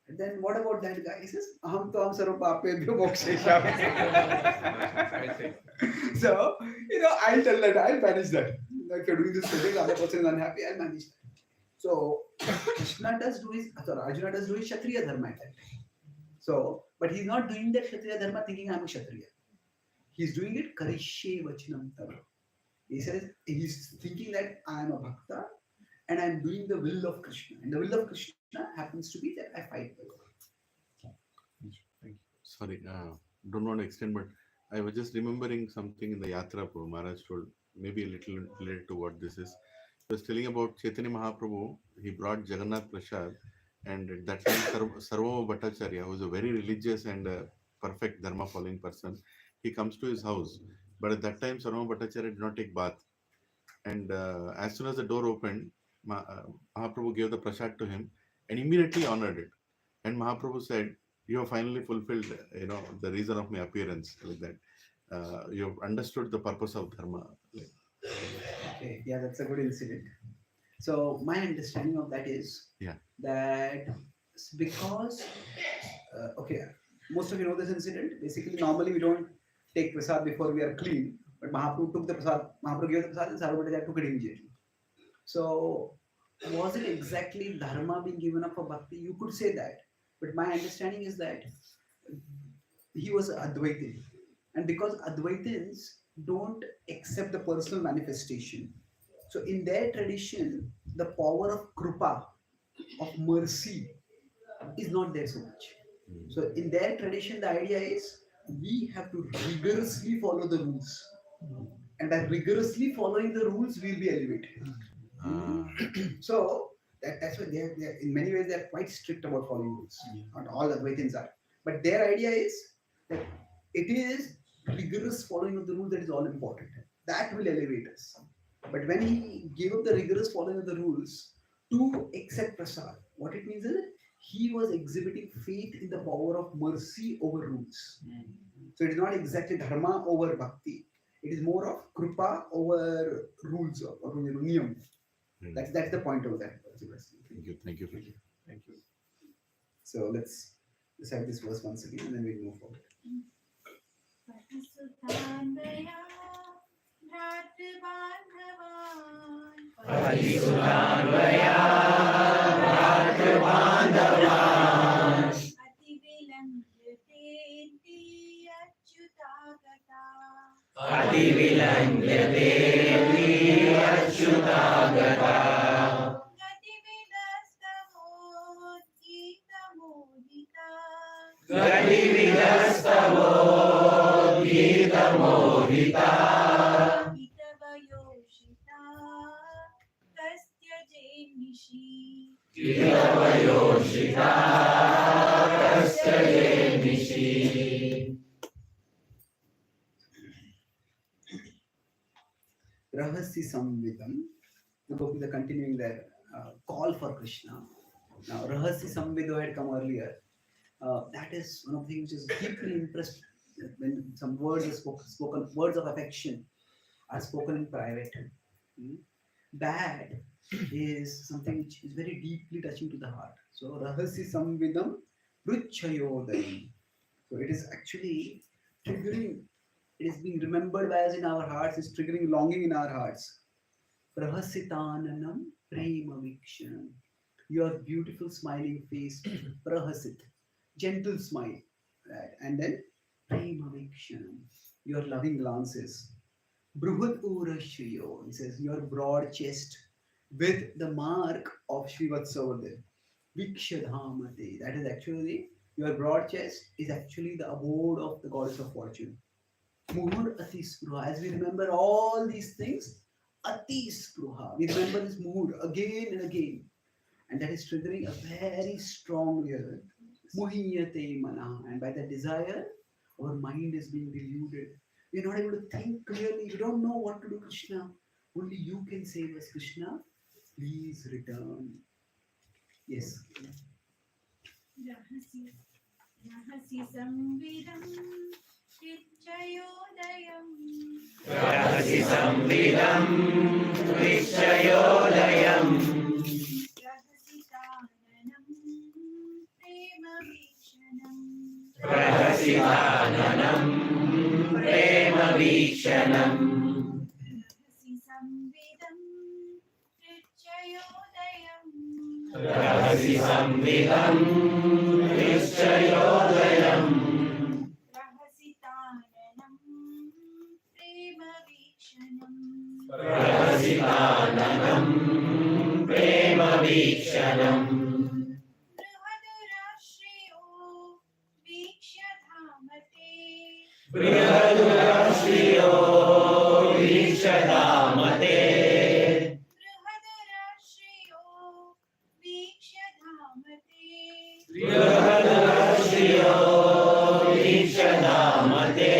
And then what about that guy? He says, aham toam sarva papebhyo mokshesha. So, I'll tell that, I'll manage that. If you're doing this project, the other person is unhappy, I'll manage that. So, Arjuna does do his Kshatriya dharma at that time. So, but he's not doing that Kshatriya dharma thinking I'm a Kshatriya. He's doing it Karishye Vachanam Tava. He says, he's thinking that I am a Bhakta and I'm doing the will of Krishna. And the will of Krishna happens to be that I fight the world. Thank you. Sorry, don't want to extend, but I was just remembering something in the Yatra Prabhu Maharaj told, maybe a little related to what this is. He was telling about Chaitanya Mahaprabhu. He brought Jagannath Prasad, and at that time Sarvama Bhattacharya, who was a very religious and perfect dharma following person, he comes to his house. But at that time, Sarvama Bhattacharya did not take bath. And as soon as the door opened, Mahaprabhu gave the prasad to him and immediately honored it. And Mahaprabhu said, you have finally fulfilled, the reason of my appearance, like that. You have understood the purpose of dharma. Like, Okay, yeah, that's a good incident. So my understanding of that is yeah. that because okay, most of you know this incident. Basically, normally we don't take prasad before we are clean, but Mahaprabhu took the prasad. Mahaprabhu gave the prasad, and Sarvabhaumata took it immediately. So was it exactly dharma being given up for bhakti? You could say that, but my understanding is that he was Advaitin, and because Advaitins don't accept the personal manifestation, so in their tradition, the power of krupa, of mercy, is not there so much. So in their tradition, the idea is we have to rigorously follow the rules, and by rigorously following the rules, we'll be elevated. Ah, So that's why they are in many ways they are quite strict about following rules. Not all Advaitins are, but their idea is that it is rigorous following of the rules that is all important. That will elevate us. But when he gave up the rigorous following of the rules to accept prasad, what it means is that he was exhibiting faith in the power of mercy over rules. So it is not exactly dharma over bhakti. It is more of krupa over rules or niyam. That's the point of that. thank you. Thank you. Thank you. Thank you. So let's recite this verse once again and then we'll move forward. Parisutanvaya Bhratavandhavan Ativilanjate Achyutagata Gatividastavo Gita Mohita Kitavayoshita Kasya Nishi. Rahasya Samvidam. The Gopi are continuing their call for Krishna. Now, Rahasya Samvido had come earlier. That is one of the things which is deeply impressed when some words are spoken, words of affection are spoken in private. That is something which is very deeply touching to the heart. So, Rahasya Samvidam Ruchayodayam. So, it is actually triggering, it is being remembered by us in our hearts, it's triggering longing in our hearts. Prahasitananam Prema Vikshanam. Your beautiful smiling face, Prahasit, gentle smile. Right? And then Prema Vikshanam, your loving glances. Bruhad Urashriyo, he says, your broad chest with the mark of Srivatsavadil. Vikshadhamate, that is actually, your broad chest is actually the abode of the goddess of fortune. Muhur Atispruha, as we remember all these things, Atispruha, we remember this Muhur again and again. And that is triggering a very strong real Muhiyate Mana. And by that desire, our mind is being deluded. We are not able to think clearly. We don't know what to do, Krishna. Only you can save us, Krishna. Please return. Yes. Rahasi Samvidam Vichayodayam Rahasi Samvidam Vichayodayam Rahasitanam Prema Vikshanam Rahasi Samvidam Vichayodayam Rahasitanam Prema Vikshanam Brihadurashriyo Vikshadhamate Brihadurashriyo Vikshadhamate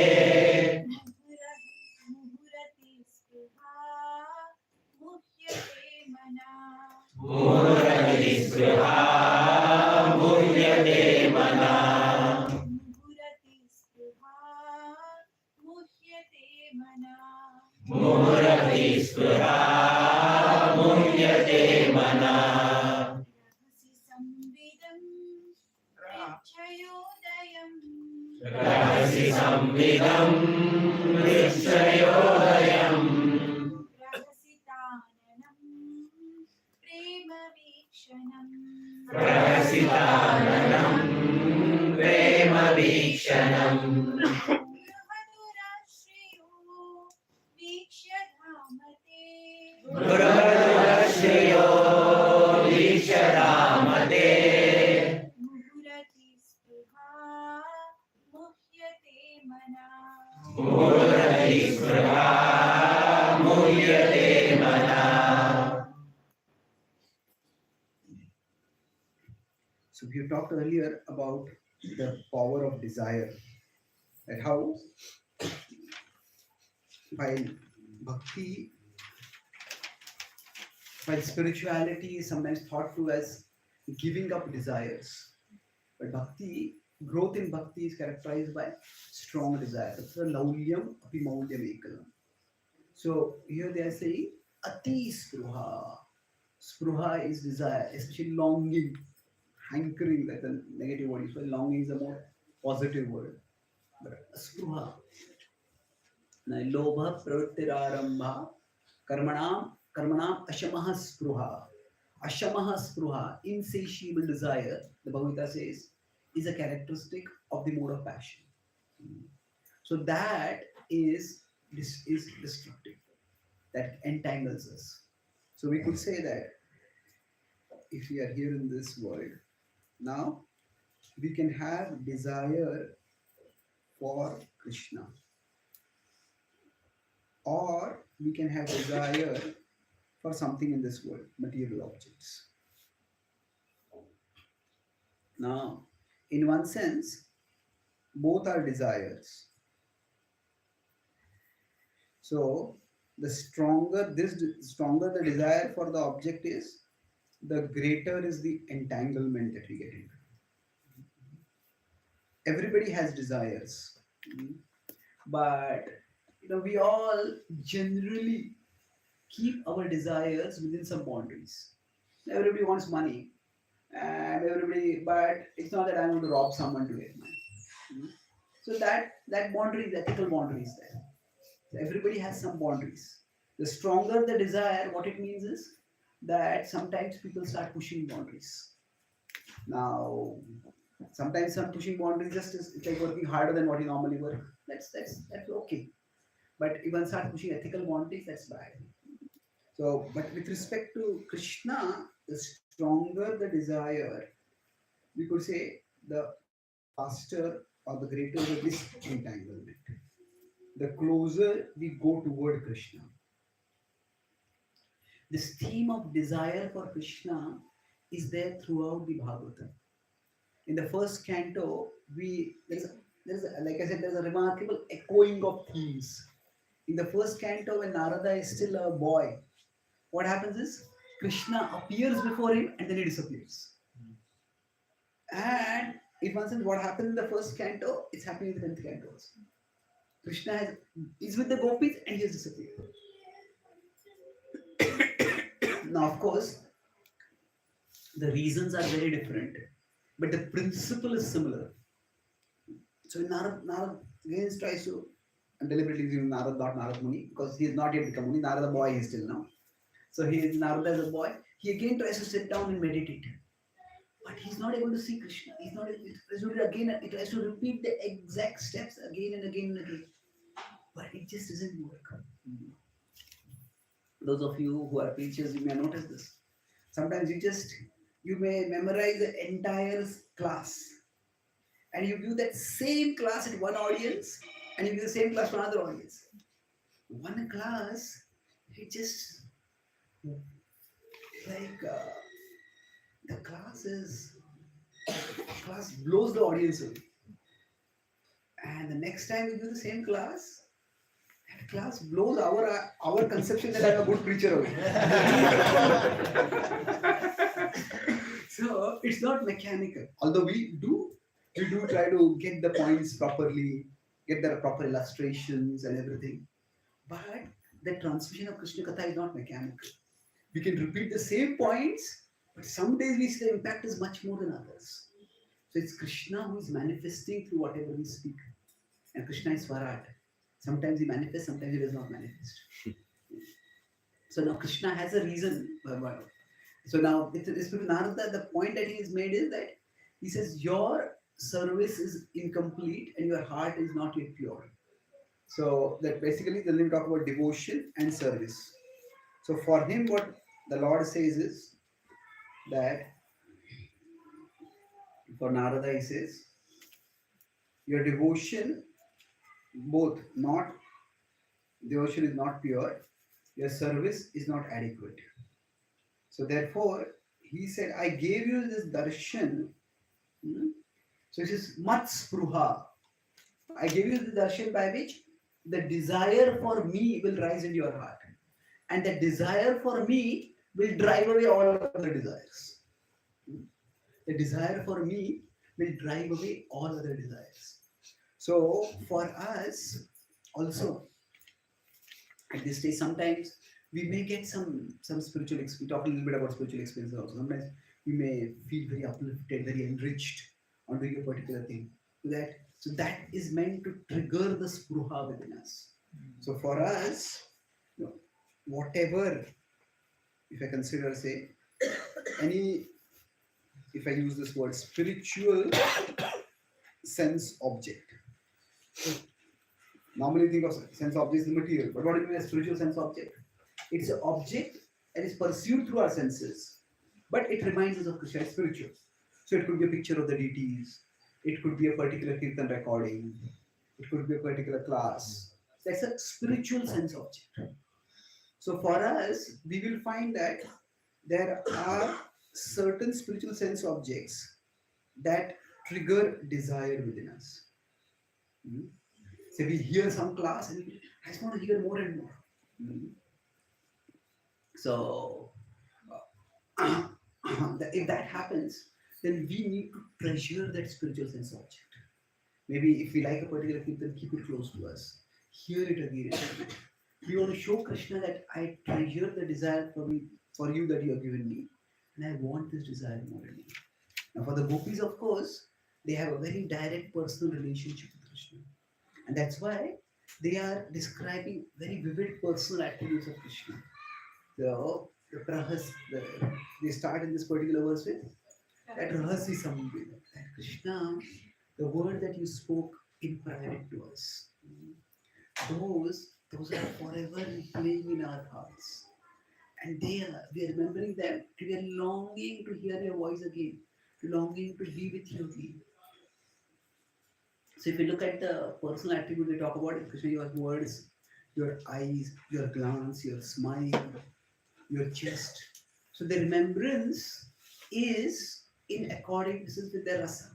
Murati Spriha Muhyate Mana Purvati spruha muhyate mana. Rahasi samvidam Rahasi samvidam nichayodaям Rahasitananam prema vikshanam Gururashriyo Vishadamate Murati Spruha Muhyate Mana. So we talked earlier about the power of desire and how while bhakti, while spirituality is sometimes thought to as giving up desires, but bhakti, growth in bhakti is characterized by strong desire. It's a laulyam api maulyam ekalam. So here they are saying ati spruha. Spruha is desire, especially longing, hankering. That's a negative word. So longing is a more positive word. But spruha. Now, lobha pravrittirarambha karmanam ashamaha spruha. Ashamaha spruha, insatiable desire, the Bhagavad Gita says, is a characteristic of the mode of passion. So that is destructive. That entangles us. So we could say that if we are here in this world, now we can have desire for Krishna, or we can have desire for something in this world, material objects. Now, in one sense, both are desires. So, the stronger the desire for the object is, the greater is the entanglement that we get into. Everybody has desires, but we all generally keep our desires within some boundaries. Everybody wants money, and but it's not that I'm going to rob someone today. So that boundary, the ethical boundary is there. So everybody has some boundaries. The stronger the desire, what it means is that sometimes people start pushing boundaries. Now, sometimes some pushing boundaries just is it's like working harder than what you normally work. That's okay. But if one starts pushing ethical boundaries, that's bad. So, but with respect to Krishna, the stronger the desire, we could say the faster or the greater the disentanglement. The closer we go toward Krishna. This theme of desire for Krishna is there throughout the Bhagavatam. In the first canto, like I said, there's a remarkable echoing of themes. In the first canto, when Narada is still a boy, what happens is Krishna appears before him and then he disappears. And if one says what happened in the first canto, it's happening in the 10th canto also. Krishna is with the gopis and he has disappeared. Now, of course, the reasons are very different, but the principle is similar. So Narad again tries to, I'm deliberately using Narad, not Narad Muni, because he is not yet become Muni. Narada boy, he is still now. So he is Narada as a boy. He again tries to sit down and meditate. But he's not able to see Krishna. He's not able to do it again. He tries to repeat the exact steps again and again and again. But it just doesn't work. Those of you who are preachers, you may notice this. Sometimes you may memorize the entire class. And you give that same class at one audience and you give the same class to another audience. One class, it just like the class blows the audience away. And the next time you do the same class, that class blows our conception that I'm a good preacher away. So it's not mechanical. Although we do try to get the points properly, get the proper illustrations and everything. But the transmission of Krishna Katha is not mechanical. We can repeat the same points, but some days we see the impact is much more than others. So it's Krishna who is manifesting through whatever we speak. And Krishna is Swarat. Sometimes he manifests, sometimes he does not manifest. So now Krishna has a reason. So now, with Narada, the point that he has made is that he says, your service is incomplete and your heart is not yet pure. So that basically, then we talk about devotion and service. So for him, what the Lord says is that for Narada, he says, your devotion, both not, devotion is not pure, your service is not adequate. So therefore, he said, I gave you this darshan. So it is mat spruha. I gave you the darshan by which the desire for me will rise in your heart. And the desire for me will drive away all other desires. The desire for me will drive away all other desires. So for us also, at this stage, sometimes we may get some spiritual experience. We talk a little bit about spiritual experience also. Sometimes we may feel very uplifted, very enriched on doing a particular thing. So that is meant to trigger the spruha within us. So for us, whatever, if I consider, say, if I use this word, spiritual sense object. Normally think of sense object as material, but what do you mean by spiritual sense object? It's an object that is perceived through our senses, but it reminds us of Krishna, it's spiritual. So it could be a picture of the deities, it could be a particular kirtan recording, it could be a particular class. That's a spiritual sense object. So for us, we will find that there are certain spiritual sense objects that trigger desire within us. So we hear some class and I just want to hear more and more. So if that happens, then we need to treasure that spiritual sense object. Maybe if we like a particular kirtan, keep it close to us. Hear it again and again. We want to show Krishna that I treasure the desire for you that you have given me. And I want this desire more and more. Now for the gopis, of course, they have a very direct personal relationship with Krishna. And that's why they are describing very vivid personal attributes of Krishna. So they start in this particular verse with that Rahasi Samveda, that Krishna, the word that you spoke in private to us, those are forever replaying in our hearts. And we are remembering them, we are longing to hear your voice again, longing to be with you again. So if you look at the personal attribute we talk about in Krishna, your words, your eyes, your glance, your smile, your chest. So the remembrance is in accordance with their rasa.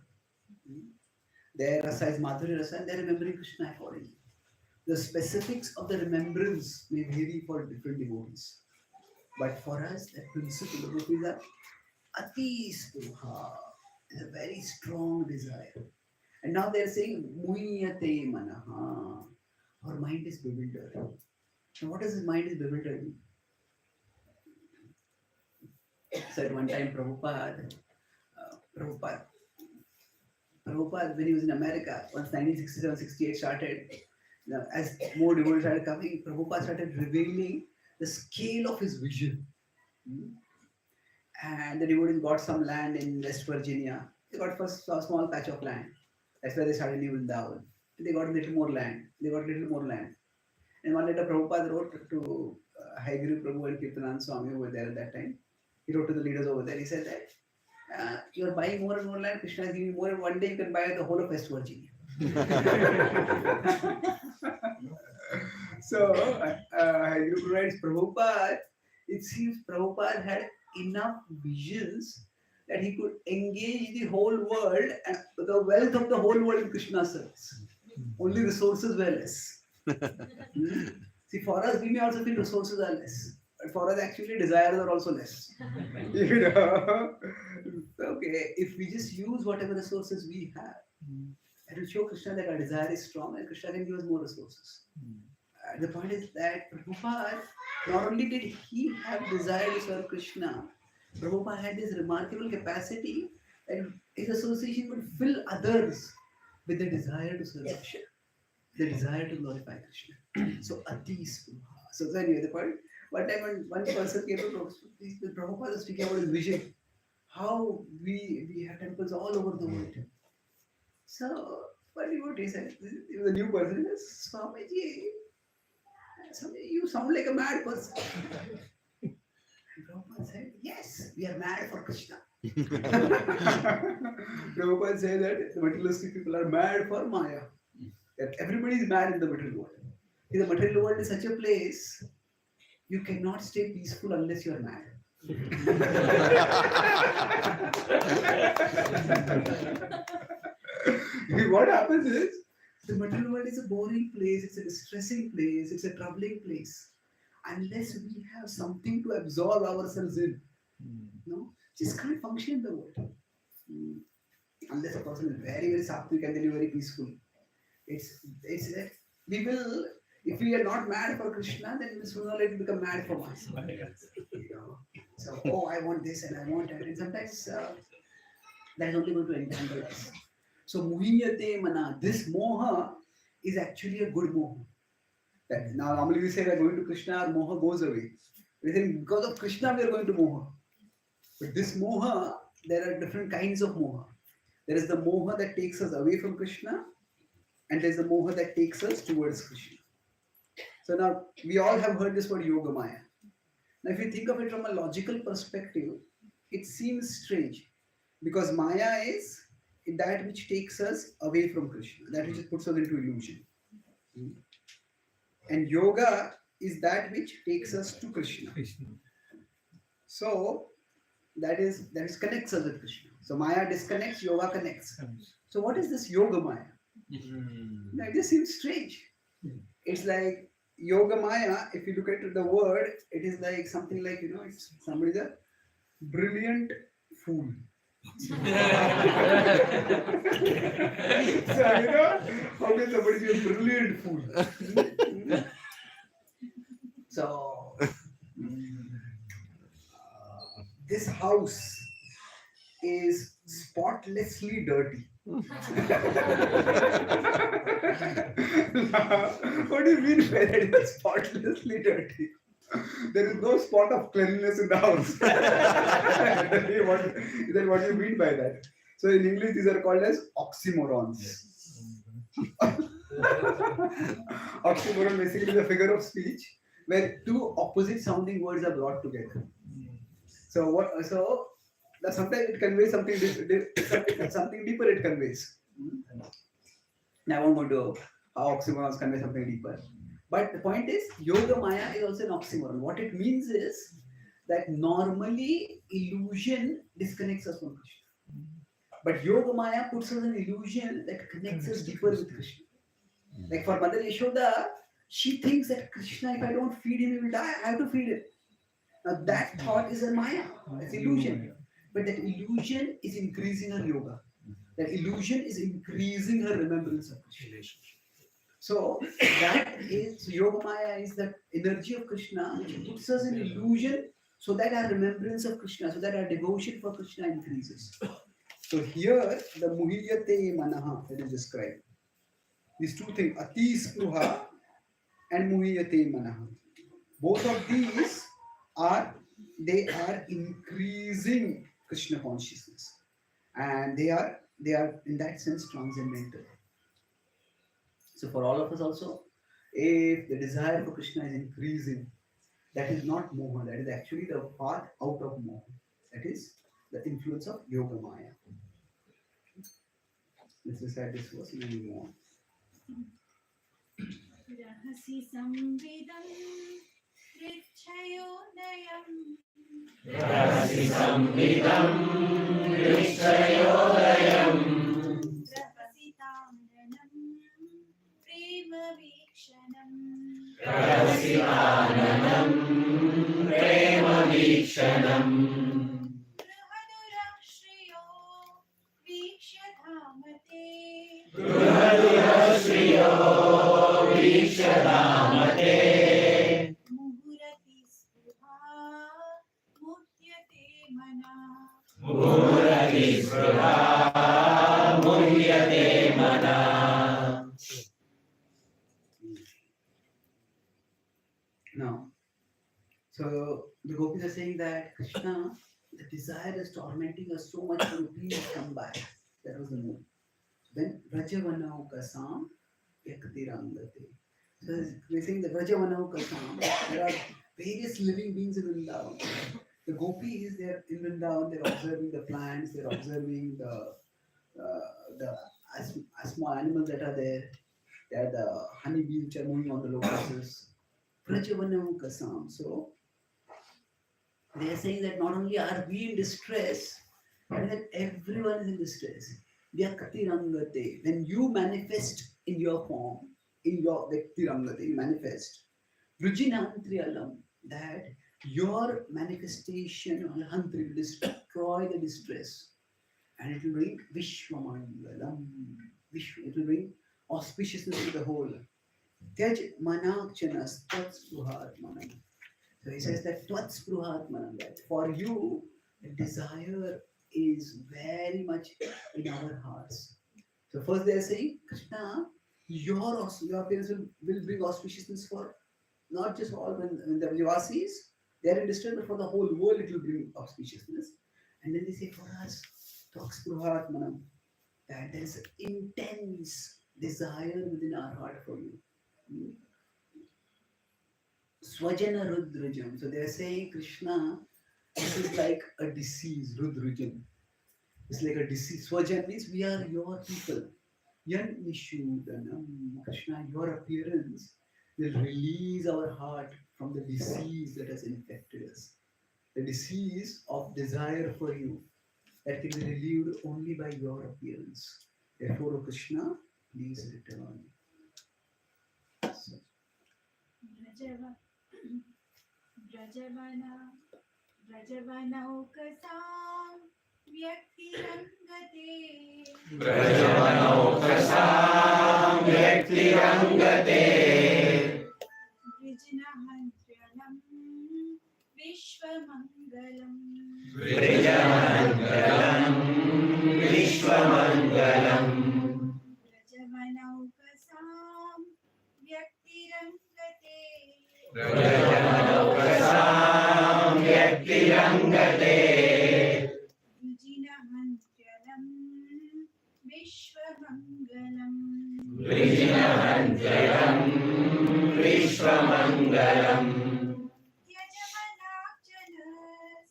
Their rasa is Madhurya rasa and they are remembering Krishna accordingly. The specifics of the remembrance may vary for different devotees. But for us, that principle of gopis are ati spruha, is a very strong desire. And now they are saying, muhyate manaha, our mind is bewildered. Now what does his mind is bewildered mean? So at one time Prabhupada, when he was in America, once 1967-68 started, as more devotees started coming, Prabhupada started revealing the scale of his vision. And the devotees got some land in West Virginia. They got first a small patch of land. That's where they started New Vrindavan. They got a little more land. And one letter Prabhupada wrote to Haiguru Prabhu and Kirtanand Swami over there at that time. He wrote to the leaders over there. He said that you are buying more and more land. Krishna is giving more, and one day you can buy the whole of West Virginia. So Haiguru writes, Prabhupada, it seems Prabhupada had enough visions that he could engage the whole world and the wealth of the whole world in Krishna's service. Only resources were less. See, for us, we may also feel resources are less. But for us, actually, desires are also less. Okay, if we just use whatever resources we have, it will show Krishna that our desire is strong and Krishna can give us more resources. The point is that Prabhupada, not only did he have desire to serve Krishna, Prabhupada had this remarkable capacity that his association would fill others with the desire to serve Krishna, the desire to glorify Krishna. So Atis Prabhupada. So anyway, the point, one time when one person came to Prabhupada was speaking about his vision, how we have temples all over the world. So what devotee said, he was a new person, he says, Swamiji, you sound like a mad person. And Prabhupada said, yes, we are mad for Krishna. Prabhupada said that the materialistic people are mad for Maya. That everybody is mad in the material world. In the material world is such a place, you cannot stay peaceful unless you are mad. What happens is, the material world is a boring place, it's a distressing place, it's a troubling place. Unless we have something to absorb ourselves in, no, just can't function in the world. Unless a person is very, very sattvic and then you're very peaceful. It's that we will, if we are not mad for Krishna, then we will sooner or later become mad for us. You know? So, oh, I want this and I want that. And sometimes that is only going to entangle us. So, muhiyate mana, this moha is actually a good moha. That now, normally we say we are going to Krishna, our moha goes away. We think because of Krishna we are going to moha. But this moha, there are different kinds of moha. There is the moha that takes us away from Krishna, and there is the moha that takes us towards Krishna. So now, we all have heard this word Yoga Maya. Now, if you think of it from a logical perspective, it seems strange. Because Maya is that which takes us away from Krishna, that which puts us into illusion. And yoga is that which takes us to Krishna. So that is connects us with Krishna. So Maya disconnects, yoga connects. So what is this Yoga Maya? Now, this seems strange. It's like Yoga Maya, if you look at the word, it is like something like, it's somebody's a brilliant fool. So, how can somebody be a brilliant fool? So, this house is spotlessly dirty. What do you mean by that? It's spotlessly dirty. There is no spot of cleanliness in the house. Is that what you mean by that? So in English, these are called as oxymorons. Oxymoron basically is a figure of speech where two opposite sounding words are brought together. So sometimes it conveys something deeper. It conveys. Now I won't go into how oxymorons convey something deeper. But the point is, Yoga Maya is also an oxymoron. What it means is that normally illusion disconnects us from Krishna. But Yoga Maya puts us in illusion that connects us deeper with Krishna. Like for Mother Yashoda, she thinks that Krishna, if I don't feed him, he will die. I have to feed him. Now that thought is a Maya. It's illusion. But that illusion is increasing her yoga. That illusion is increasing her remembrance of Krishna. So that is Yoga Maya is that energy of Krishna which puts us in illusion so that our remembrance of Krishna, so that our devotion for Krishna increases. So here the muhiyate manaha that is described. These two things, ati spruha and muhiyate manaha. Both of these are increasing Krishna consciousness, and they are in that sense transcendental. So for all of us also, if the desire for Krishna is increasing, that is not moha, that is actually the path out of moha. That is the influence of Yoga Maya. Let's recite this verse and then we move on. Rahasi samvidam richayodayam Rahasi samvidam richayodayam Rahasitandanam prema vikshanam Rahasitandanam prema vikshanam Grihadurashriyo vikshadhamate Grihadurashriyo vikshadhamate Vrajamana. Muralisvriha muhyate mana. Now, so the gopis are saying that Krishna, the desire is tormenting us so much, so please come back. That was the mood. Then Rajavanau Kasam Yaktirangate. So we're saying the Rajavanau Kasam, there are various living beings in Vrindavan. The gopis, they're in Vrindavan, they're observing the plants, they're observing the small animals that are there. They are the honeybees which are moving on the lotuses. Rajavanau Kasam. So they are saying that not only are we in distress, but that everyone is in distress. Vyaktirangate. When you manifest in your form, in your Vyaktirangate, you manifest. Vrijinantriyalam, that your manifestation on the Hantri will destroy the distress. And it will bring Vishwamangalam. It will bring auspiciousness to the whole. Tyaj manakchanas tatspruhat manam. So he says that tatspruhat manam, that for you, the desire is very much in our hearts. So first they are saying, Krishna, your appearance will bring auspiciousness for not just all when the Vivasis, they are in distress, but for the whole world it will bring auspiciousness. And then they say for us, tatspruhat manam, that there is intense desire within our heart for you. Swajana Rudrajam. So they are saying, Krishna, this is like a disease, Rudrajam. It's like a disease. Swajan means we are your people. Yan Nishudanam. Krishna, your appearance will release our heart from the disease that has infected us. The disease of desire for you that can be relieved only by your appearance. Therefore, O Krishna, please return. So, Vrajavanaukasam Vyaktirangate. Vrajavanaukasam Yaktirangate. Vrijinahantralam Vishwamangalam. Vrijamangalam Vishwamangalam. Vrajavanaukasam Vyaktirangate. Vrajavanaukasam Yaktirangate. Vrijinahantralam Vishwamangalam. Vrijinahantaram Vishwamangalam. Yajamanachanas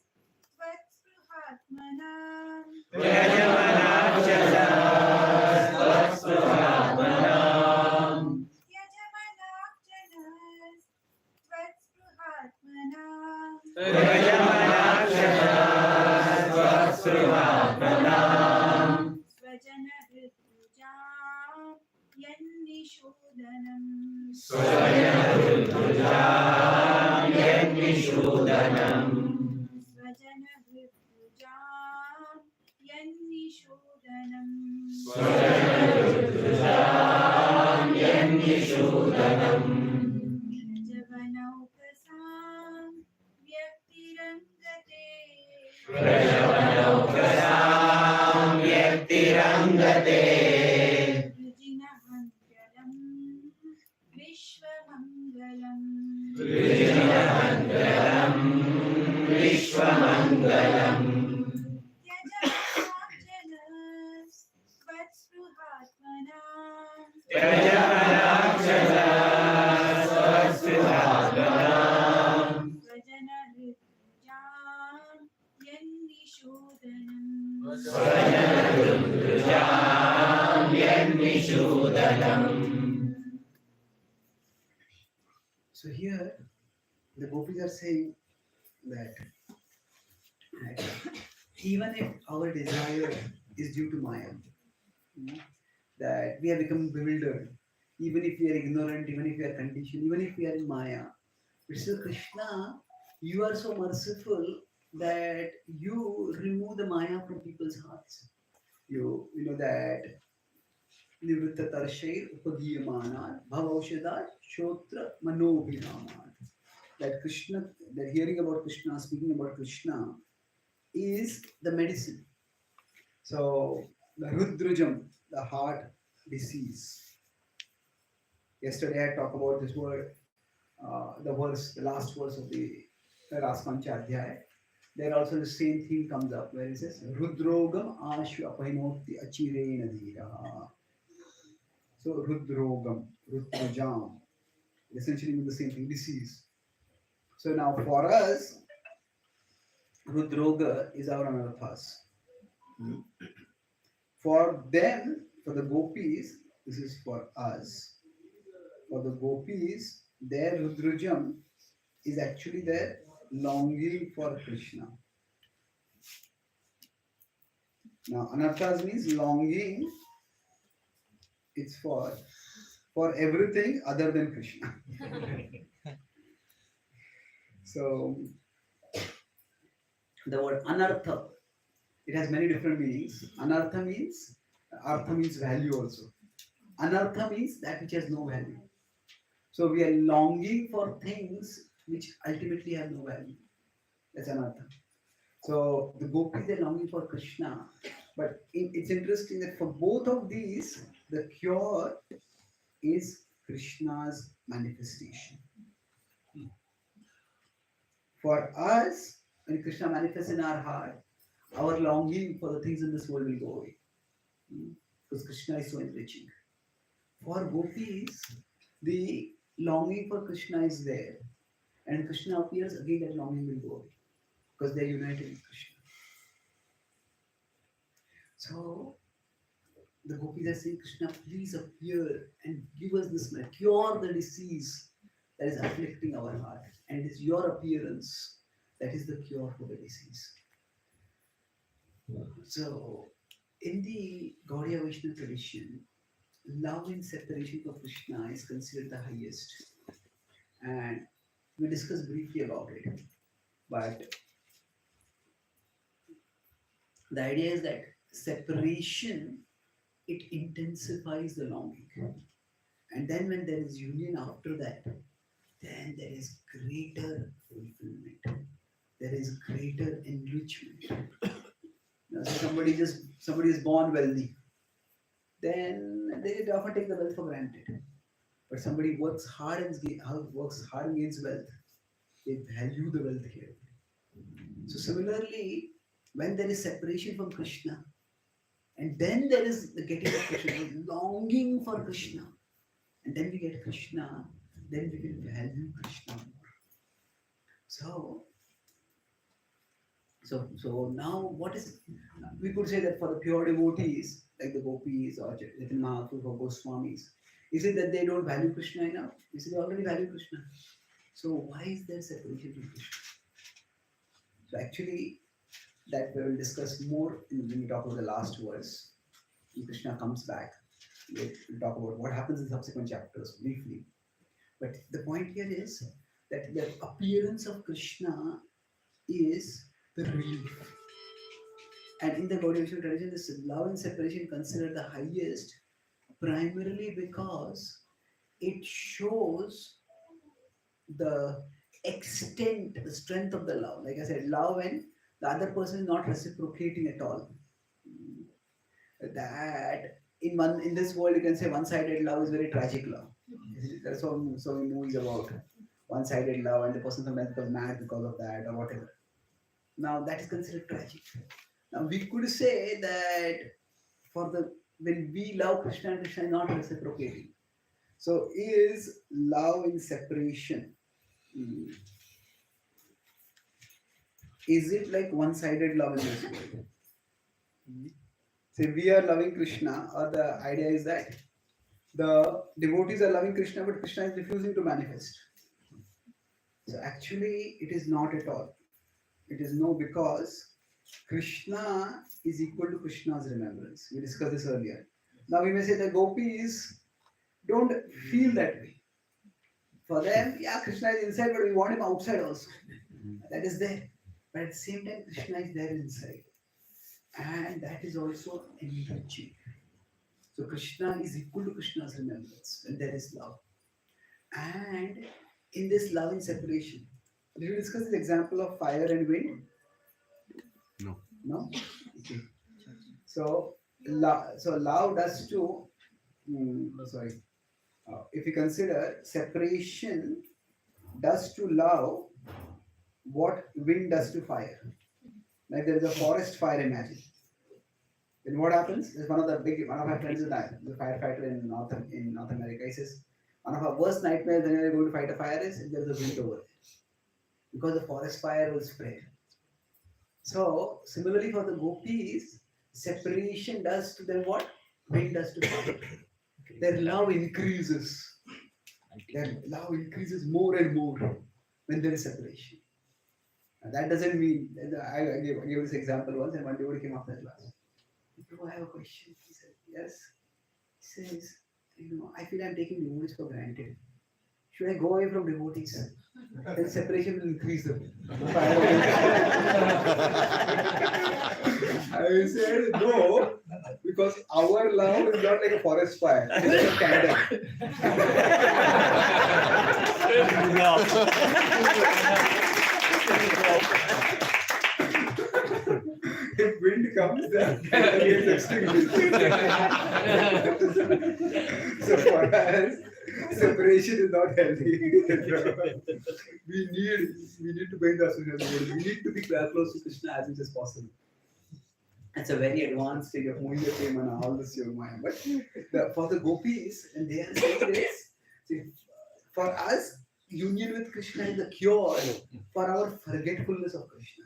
Vatspruhatmanam. Vrajavanachanas Vatspruhatmanam. Yajamanachanas Vatspruhatmanam. Vrajavanachanas Vatspruhatmanam. Svajanahritujam Yannishodanam. Svajanarudrujam Yannishudanam. Svajanahritujam Yannishodanam. Svajanarudrujam Yannishudanam. Rajavanaukasam Vyaktirangate. Vrajavanaukasam Yaktirangate. Vrijinahantralam Vishwamangalam. Vrijinahantaram Vishwamangalam. Yajamanachanas Vatspruhatmanam. Vrajavanachanas Vatspruhatmanam. Svajanahritujam Yannishodanam. Svajanarudrujam Yannishudanam. so here the gopis are saying that even if our desire is due to Maya, that we have become bewildered, even if we are ignorant, even if we are conditioned, even if we are in Maya, but still Krishna, you are so merciful that you remove the Maya from people's hearts. You know that Nivritta Tarshay Upadiyamana Bhavaushada Shotra Manobhiraman. That Krishna, that hearing about Krishna, speaking about Krishna, is the medicine. So the Rudrajam, the heart disease. Yesterday I talked about this word, the verse, the last verse of the Raspancha Adhyaya. There also the same thing comes up where it says Rudrogam Ashu Apahinoti Achirena Dhira. So Rudrogam, Rudrajam, essentially means the same thing, disease. So now for us, Rudroga is our anarthas. For them, for the gopis, this is for us. For the gopis, their Rudrajam is actually their longing for Krishna. Now, anarthas means longing. It's for everything other than Krishna. So, the word anartha, it has many different meanings. Anartha means, artha means value also. Anartha means that which has no value. So we are longing for things which ultimately have no value. That's anartha. So the gopis are longing for Krishna, but it's interesting that for both of these, the cure is Krishna's manifestation. For us, when Krishna manifests in our heart, our longing for the things in this world will go away. Because Krishna is so enriching. For gopis, the longing for Krishna is there. And Krishna appears, again that longing will go away. Because they are united with Krishna. So, the gopis are saying, Krishna, please appear and give us this, cure the disease that is afflicting our heart. And it is your appearance that is the cure for the disease. So, in the Gaudiya Vaishnava tradition, love and separation for Krishna is considered the highest. And we discussed briefly about it. But the idea is that separation, it intensifies the longing. And then when there is union after that, then there is greater fulfillment. There is greater enrichment. Now, so somebody is born wealthy, then they often take the wealth for granted. But somebody works hard and gains wealth, they value the wealth here. So similarly, when there is separation from Krishna, and then there is the getting of Krishna, longing for Krishna, and then we get Krishna, then we will value Krishna more. So now what is, we could say that for the pure devotees, like the gopis or Chaitanya Mahaprabhu or Goswamis, is it that they don't value Krishna enough? Is it they already value Krishna? So why is there separation from Krishna? So actually, that we will discuss more when we talk about the last verse. When Krishna comes back, we'll talk about what happens in subsequent chapters briefly. But the point here is that the appearance of Krishna is the relief. And in the Gaudiya Vaishnava tradition, this love and separation considered the highest, primarily because it shows the extent, the strength of the love. Like I said, love when the other person is not reciprocating at all. That in this world you can say one-sided love is very tragic love. That's what so many movies about one-sided love and the person sometimes becomes mad because of that or whatever. Now that is considered tragic. Now we could say that when we love Krishna and Krishna is not reciprocating. So is love in separation? Is it like one-sided love in this world? Say we are loving Krishna, or the idea is that the devotees are loving Krishna, but Krishna is refusing to manifest. So actually, it is not at all. It is no, because Krishna is equal to Krishna's remembrance. We discussed this earlier. Now we may say the gopis don't feel that way. For them, yeah, Krishna is inside, but we want him outside also. That is there. But at the same time, Krishna is there inside. And that is also enriching. So Krishna is equal to Krishna's remembrance when there is love. And in this love and separation, did we discuss the example of fire and wind? No. No? Okay. So, love does to, sorry, if you consider separation does to love what wind does to fire. Like there is a forest fire, imagine. Then what happens? Is one of my friends is the firefighter in North America. He says one of our worst nightmares when you're going to fight a fire is if there's a wind over there because the forest fire will spread. So similarly for the gopis, separation does to them what wind does to fire. Their love increases. Their love increases more and more when there is separation. And that doesn't mean I gave this example once, and one devotee came after class. Prabhu, I have a question. He said, yes. He says, I feel I'm taking devotees for granted. Should I go away from devotees? Then separation will increase them. I said, no, because our love is not like a forest fire. It is like a candle. If wind comes, then candle gets extinguished. So for us, separation is not healthy. we need to bring the association. We need to be as close to Krishna as much as possible. It's a very advanced stage of Mohiya Premana, all this Yogamaya. But for the gopis, and they are saying this, see, for us, union with Krishna is the cure for our forgetfulness of Krishna.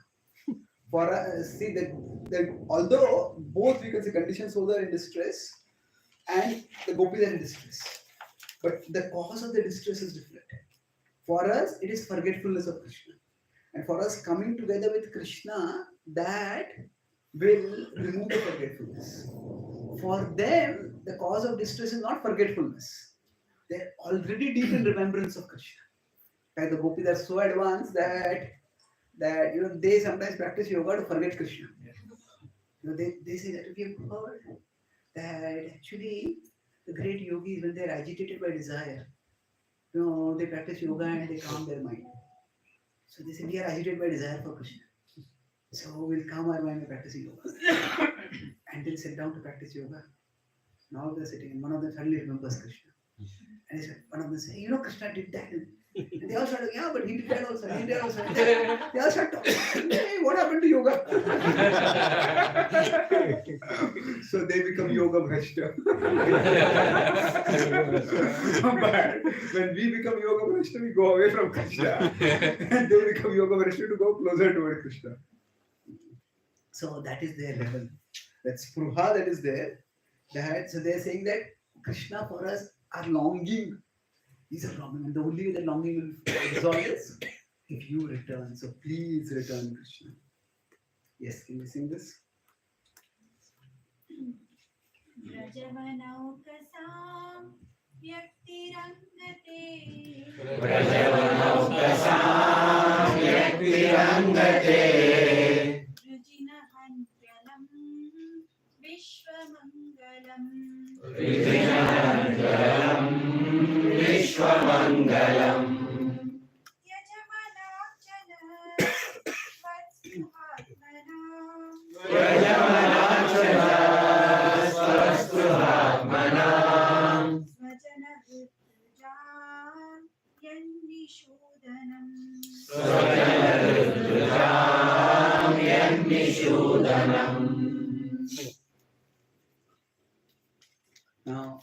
For us, see that although both we can say conditioned souls are in distress and the gopis are in distress, but the cause of the distress is different. For us, it is forgetfulness of Krishna, and for us coming together with Krishna, that will remove the forgetfulness. For them, the cause of distress is not forgetfulness; they're already deep in remembrance of Krishna. Like the gopis are so advanced that they sometimes practice yoga to forget Krishna. They say that we have heard that actually the great yogis, when they are agitated by desire, they practice yoga and they calm their mind. So they say we are agitated by desire for Krishna. So we'll calm our mind by practicing yoga. And they'll sit down to practice yoga. Now they're sitting and one of them suddenly remembers Krishna. And one of them say, Krishna did that. And they all started, yeah, but he did that also. He did that also. They all started talking. Hey, what happened to yoga? So they become yoga bhrashta. But when we become yoga bhrashta, we go away from Krishna. And they become yoga bhrashta to go closer toward Krishna. So that is their level. That spruha that is there. So they are saying that Krishna for us, our longing is a problem. And the only way that longing will resolve is if you return. So please return, Krishna. Yes, can you sing this? Brajavanaukasam Vyaktirangate Brajavanaukasam Yaktirangate Rujinahandyalam Vishwamangalam Vijnahangalam Vishwamangalam Yajamanachana Vatsuhatmanam Yajamanachana Swastruhatmanam Svajanahritujam Yannishudanam Svajanarudram Yannishudanam. Now,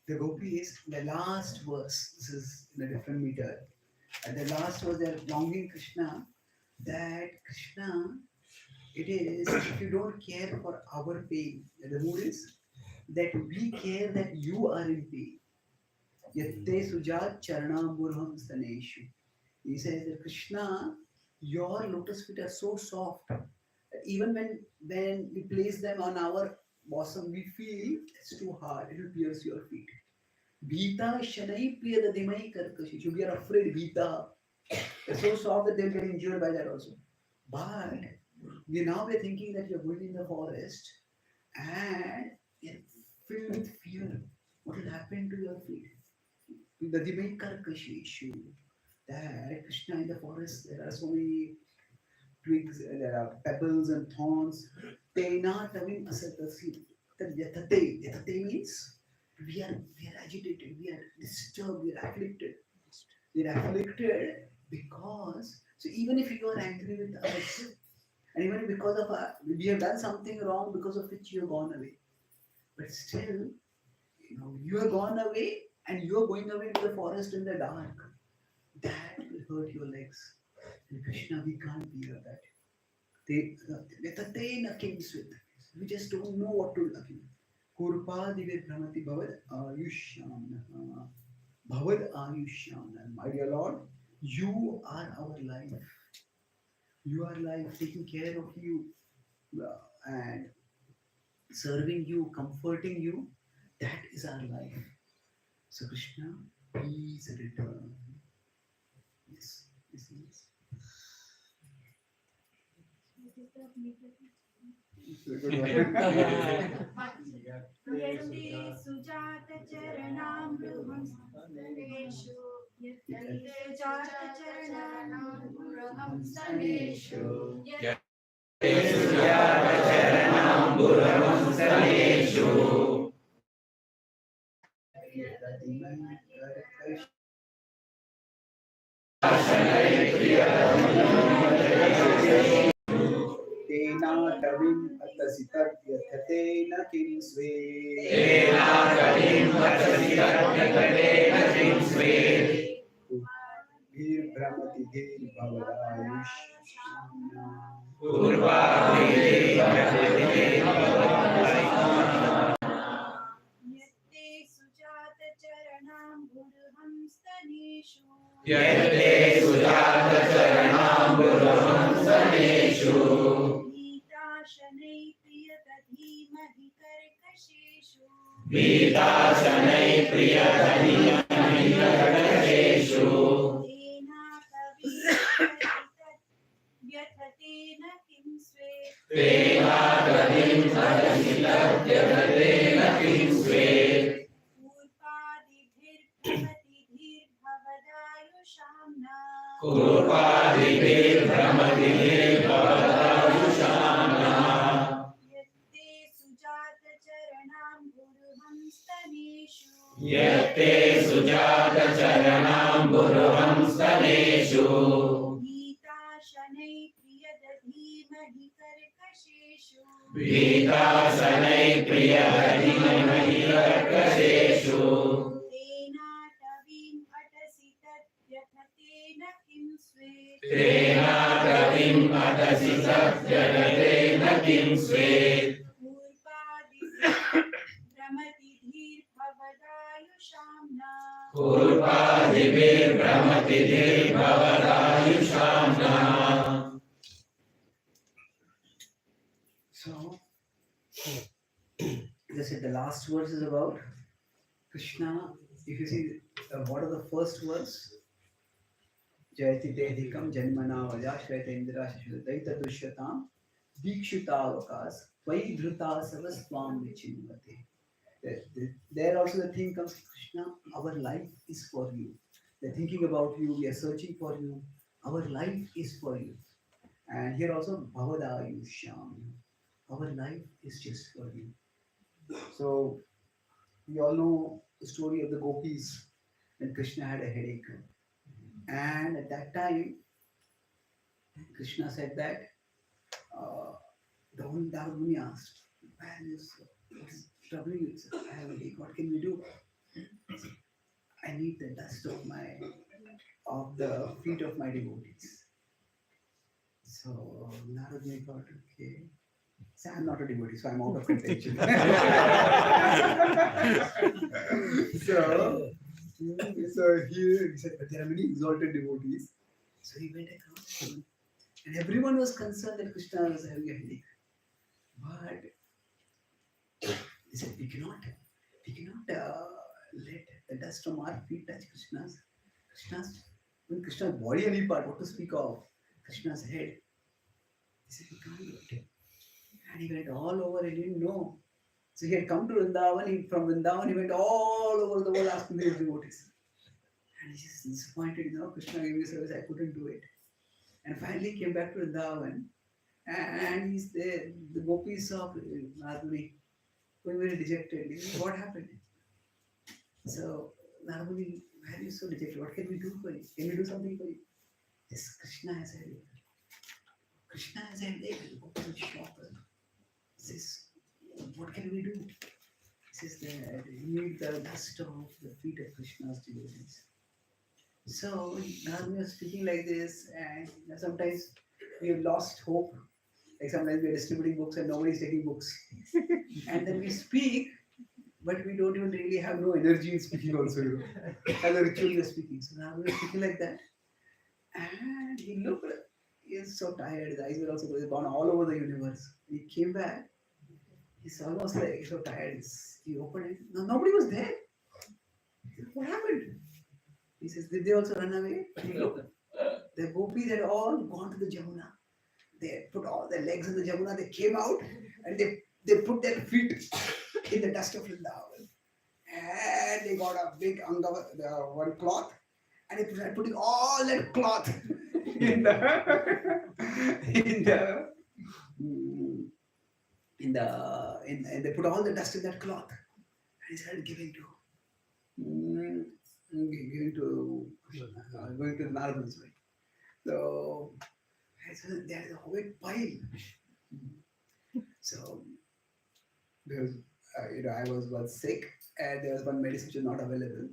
the gopis, the last verse, this is in a different meter. At the last verse, they are longing Krishna, that Krishna, it is, if you don't care for our pain, the mood is that we care that you are in pain. Yatte sujat charanamburham staneshu. He says that Krishna, your lotus feet are so soft that even when we place them on our bosom, we feel it's too hard, it will pierce your feet. Bhita shanai priyadadimai karkashishu. We are afraid, Bhita. It's so soft that they'll get injured by that also. But we are thinking that you're going in the forest and you're filled with fear. What will happen to your feet? Dadimai karkashishu. That Krishna in the forest, there are so many twigs, there are pebbles and thorns. Tena tavim asatasi. Yatate. Yatate means we are agitated, we are disturbed, we are afflicted. We are afflicted because, so even if you are angry with us, and even because of we have done something wrong because of which you have gone away, but still, you have gone away and you are going away to the forest in the dark. That will hurt your legs. And Krishna, we can't bear that. They kings with. We just don't know what to do. Kurpa dive brahmati bhavad ayushyam. Bhavad ayushyam. My dear Lord, you are our life. You are life, taking care of you and serving you, comforting you. That is our life. So Krishna, please return. Yes, yes, yes. It's a good one. यस्ते Sujat चरणामृहं स्तनेषु यस्ते Sujat चरणामृहं स्तनेषु Tena tavim atasitat yathate kim sve. Dhir brahmati dhir bhavadayush. यस्ते Sujat चरणामृहं स्तनेषु नीताशनै प्रियतधीमहि कर्कशेषु व्यथतेन किं स्वे यत्ते सुजात चरणाम्बुरुहं स्तनेषु नीताशनै प्रियदधीमहि कर्कशेषु तेनाटवीम् अटसि तद्व्यथतेन किं स्वे So, as I said, the last verse is about Krishna. If you see, what are the first words? Jayati Dedhikam Janmana Vajashrayata Indra Shashudhaita Dushyatam Dikshitavakas Tvai Dhruta Savasvam Vichimvate. There also the thing comes, Krishna, our life is for you. They're thinking about you, we are searching for you. Our life is for you. And here also, Bhavadayushyam. Our life is just for you. So, we all know the story of the gopis when Krishna had a headache. And at that time, Krishna said that the Muni asked, man, what's troubling you? He said, I have a headache, what can we do? I need the dust of the feet of my devotees. So Narad Muni thought, okay. So I'm not a devotee, so I'm out of contention. So here he said, but there are many exalted devotees. So he went across them, and everyone was concerned that Krishna was having a headache. But he said, we cannot let the dust from our feet touch when Krishna's body any part, what to speak of Krishna's head. He said, we can't do it. And he went all over, he didn't know. So he had come to Vrindavan, from Vrindavan he went all over the world asking his devotees. And he just disappointed, Krishna gave me service, I couldn't do it. and finally came back to Vrindavan. And he's there. The gopis saw Narmani going very dejected. What happened? So Narmani, why are you so dejected? What can we do for you? Can we do something for you? Yes, Krishna has a headache. Krishna has a headache. The gopis are shocked. Says, what can we do? He says that you need the dust of the feet of Krishna's devotees. So Narmani was speaking like this, and sometimes we have lost hope. Like sometimes we are distributing books and nobody's taking books. And then we speak, but we don't even really have no energy in speaking also, as a ritual we are speaking. So now we are speaking like that. And he looked, he is so tired, his eyes were also gone all over the universe. He came back, he's almost like so tired. He opened it, no, nobody was there. What happened? He says, did they also run away? He looked, the gopis had all gone to the Jamuna. They put all their legs in the Jamuna, they came out and they put their feet in the dust of Vrindavan. And they got a big one cloth and they started putting all that cloth in they put all the dust in that cloth and he started giving going to Narada's way. So there is a big pile. So because I was once sick and there was one medicine which was not available.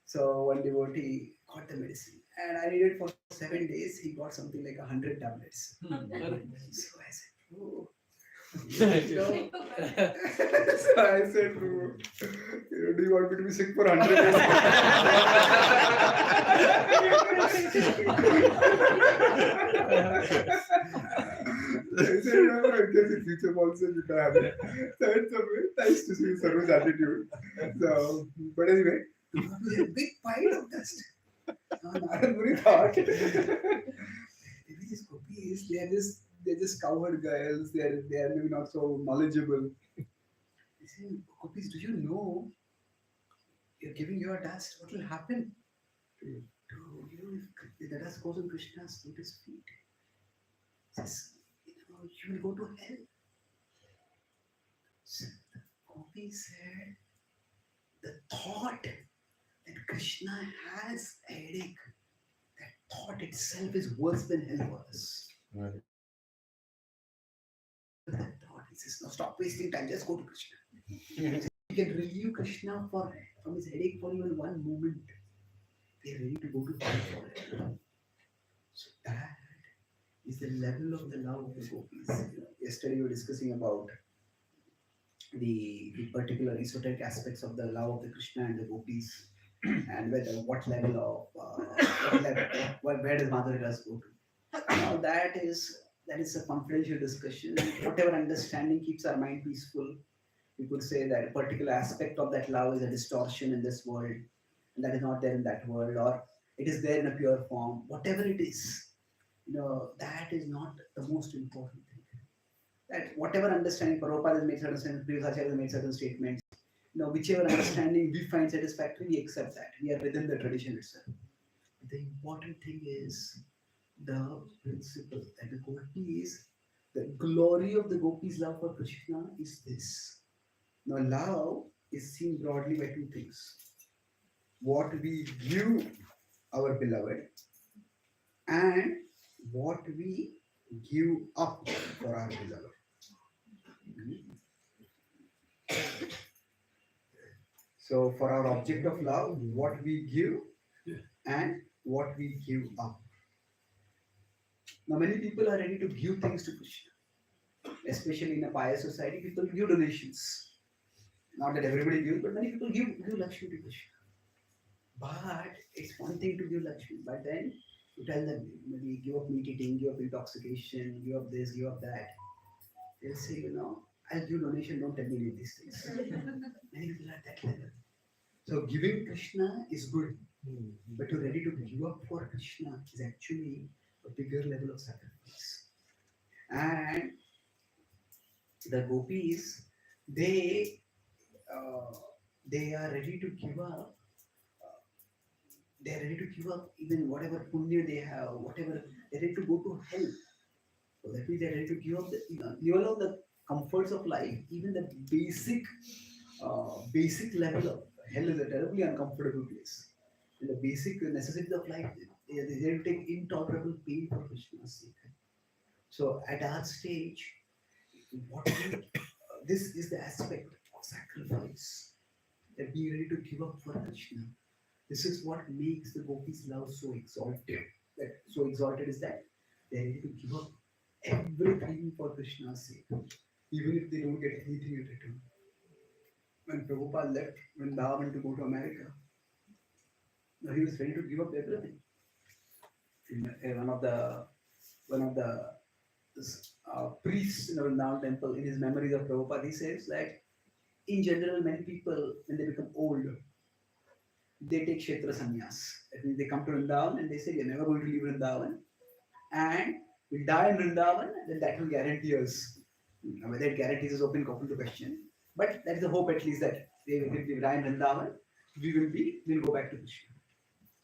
So one devotee got the medicine and I needed for 7 days. He got something like 100 tablets. So I said, oh. So I said, oh, do you want me to be sick for 100 days? I said, no, I guess in future also you can have it. So it's a very nice to see Sarva's attitude. So, but anyway, there's a big pile of dust. Narad thought, maybe these gopis, they're just cowherd girls, they're maybe not so knowledgeable. He said, gopis, do you know you're giving your dust, what will happen? If the dust goes on Krishna's lotus feet, says, you will go to hell. So the gopi said, the thought that Krishna has a headache, that thought itself is worse than hell was. Right. That thought, he says, no, stop wasting time, just go to Krishna. You can relieve Krishna from his headache for even one moment. They are ready to go to hell for it. So that is the level of the love of the gopis. Yesterday we were discussing about the particular esoteric aspects of the love of the Krishna and the gopis, and what level of where does Madhurya Ras go to? Now that is a confidential discussion. Whatever understanding keeps our mind peaceful, we could say that a particular aspect of that love is a distortion in this world, and that is not there in that world, or it is there in a pure form. Whatever it is, that is not the most important thing. That whatever understanding Prabhupada has made certain statements, previous Acharyas has made certain statements, whichever understanding we find satisfactory, we accept that. We are within the tradition itself. The important thing is the principle that the gopis, the glory of the gopis' love for Krishna is this. Now, love is seen broadly by two things: what we give our beloved and what we give up for our beloved. So, for our object of love, what we give and what we give up. Now, many people are ready to give things to Krishna, especially in a pious society. People give donations. Not that everybody gives, but many people give Lakshmi to Krishna. But it's one thing to give Lakshmi, but then you tell them, maybe give up meat eating, give up intoxication, give up this, give up that. They'll say, I'll give donation, don't tell me any of these things. Many people are at that level. So giving Krishna is good, but you're ready to give up for Krishna is actually a bigger level of sacrifice. And the gopis, they are ready to give up they are ready to give up even whatever punya they have, whatever, they're ready to go to hell. So that means they're ready to give up leave alone the comforts of life, even the basic level of hell is a terribly uncomfortable place. And the basic necessities of life, they take intolerable pain for Krishna's sake. So at our stage, what we, this is the aspect of sacrifice, that being ready to give up for Krishna. This is what makes the gopis' love so exalted. That so exalted is that they are ready to give up everything for Krishna's sake, even if they don't get anything in return. When Prabhupada left Vrindavan to go to America, now he was ready to give up everything. One of the priests in the Vrindavan temple, in his memories of Prabhupada, he says that in general, many people when they become old, they take Kshetra Sannyas. That means they come to Vrindavan and they say, we are never going to leave Vrindavan and we'll die in Vrindavan, then that will guarantee us. Whether it guarantees is open to question. But that is the hope, at least, that if we die in Vrindavan, we'll go back to Krishna.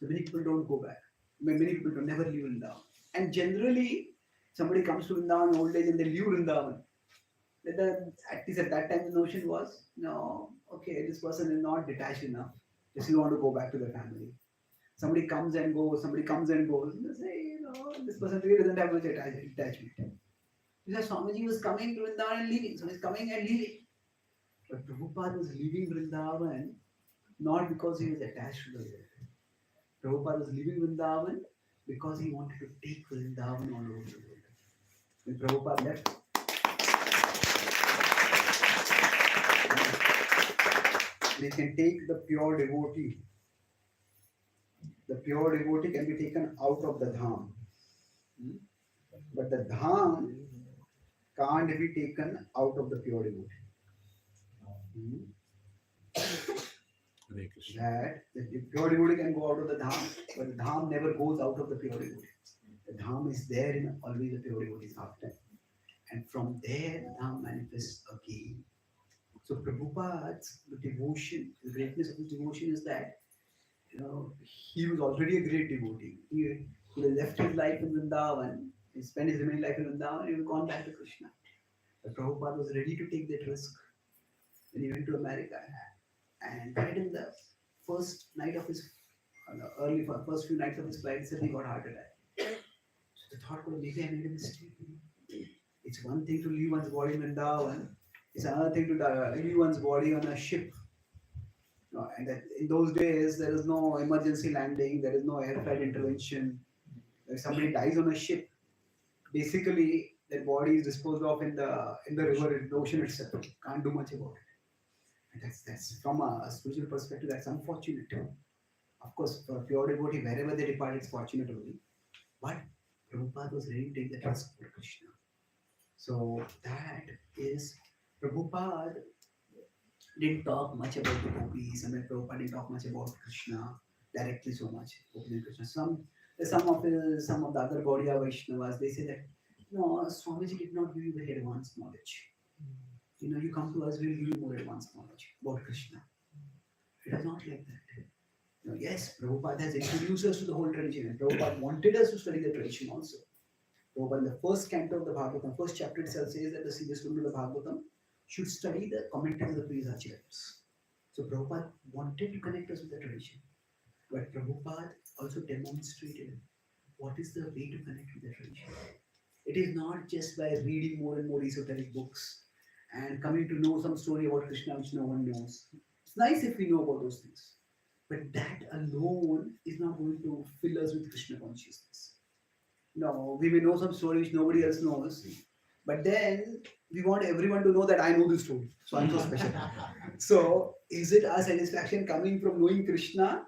So many people don't go back. Many people don't never leave Vrindavan. And generally, somebody comes to Vrindavan in old age and they leave Vrindavan. At least at that time, the notion was, no, okay, this person is not detached enough. They still want to go back to their family. Somebody comes and goes. And they say, this person really doesn't have much attachment. Because Swamiji was coming to Vrindavan and leaving. So he's coming and leaving. But Prabhupada was leaving Vrindavan not because he was attached to the world. Prabhupada was leaving Vrindavan because he wanted to take Vrindavan all over the world. When Prabhupada left, they can take the pure devotee. The pure devotee can be taken out of the dham. But the dham can't be taken out of the pure devotee. That the pure devotee can go out of the dham, but the dham never goes out of the pure devotee. The dham is there in always the pure devotee's after. And from there, the dham manifests again. So Prabhupada's devotion, the greatness of his devotion is that he was already a great devotee. He left his life in Vrindavan, he spent his remaining life in Vrindavan, and he gone back to Krishna. But Prabhupada was ready to take that risk when he went to America. And right in the first night of his, first few nights of his flight, he got heart attack. So the thought was, maybe I made a mistake. It's one thing to leave one's body in Vrindavan. It's another thing to leave one's body on a ship. And that in those days, there is no emergency landing, there is no air flight intervention. If somebody dies on a ship, basically their body is disposed of in the river, in the ocean itself. Can't do much about it. And that's from a spiritual perspective, that's unfortunate. Of course, for a pure devotee, wherever they depart, it's fortunate only. But Prabhupada was ready to take the risk for Krishna. So that is, Prabhupada didn't talk much about the gopis. Prabhupada didn't talk much about Krishna directly so much. Krishna. Some of the other Gaudiya Vaishnavas, they say that no, Swamiji did not give you very advanced knowledge. You come to us, we'll give you more advanced knowledge about Krishna. It is not like that. Yes, Prabhupada has introduced us to the whole tradition, and Prabhupada wanted us to study the tradition also. Prabhupada, in the first canto of the Bhagavatam, first chapter itself says that the senior student of the Bhagavatam should study the commentaries of the previous acharyas. So Prabhupada wanted to connect us with the tradition. But Prabhupada also demonstrated what is the way to connect with the tradition. It is not just by reading more and more esoteric books and coming to know some story about Krishna which no one knows. It's nice if we know about those things. But that alone is not going to fill us with Krishna consciousness. No, we may know some story which nobody else knows. But then we want everyone to know that I know this story. So I'm so special. So is it our satisfaction coming from knowing Krishna?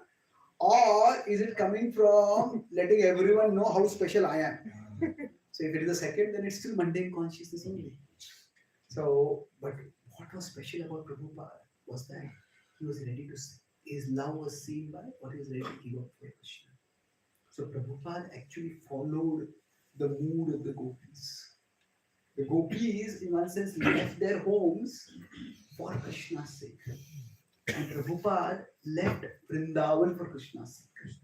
Or is it coming from letting everyone know how special I am? So if it is the second, then it's still mundane consciousness only. So, but what was special about Prabhupada was that he was ready to, his love was seen by what he was ready to give up for Krishna. So Prabhupada actually followed the mood of the gopis. The gopis, in one sense, left their homes for Krishna's sake. And Prabhupada left Vrindavan for Krishna's sake.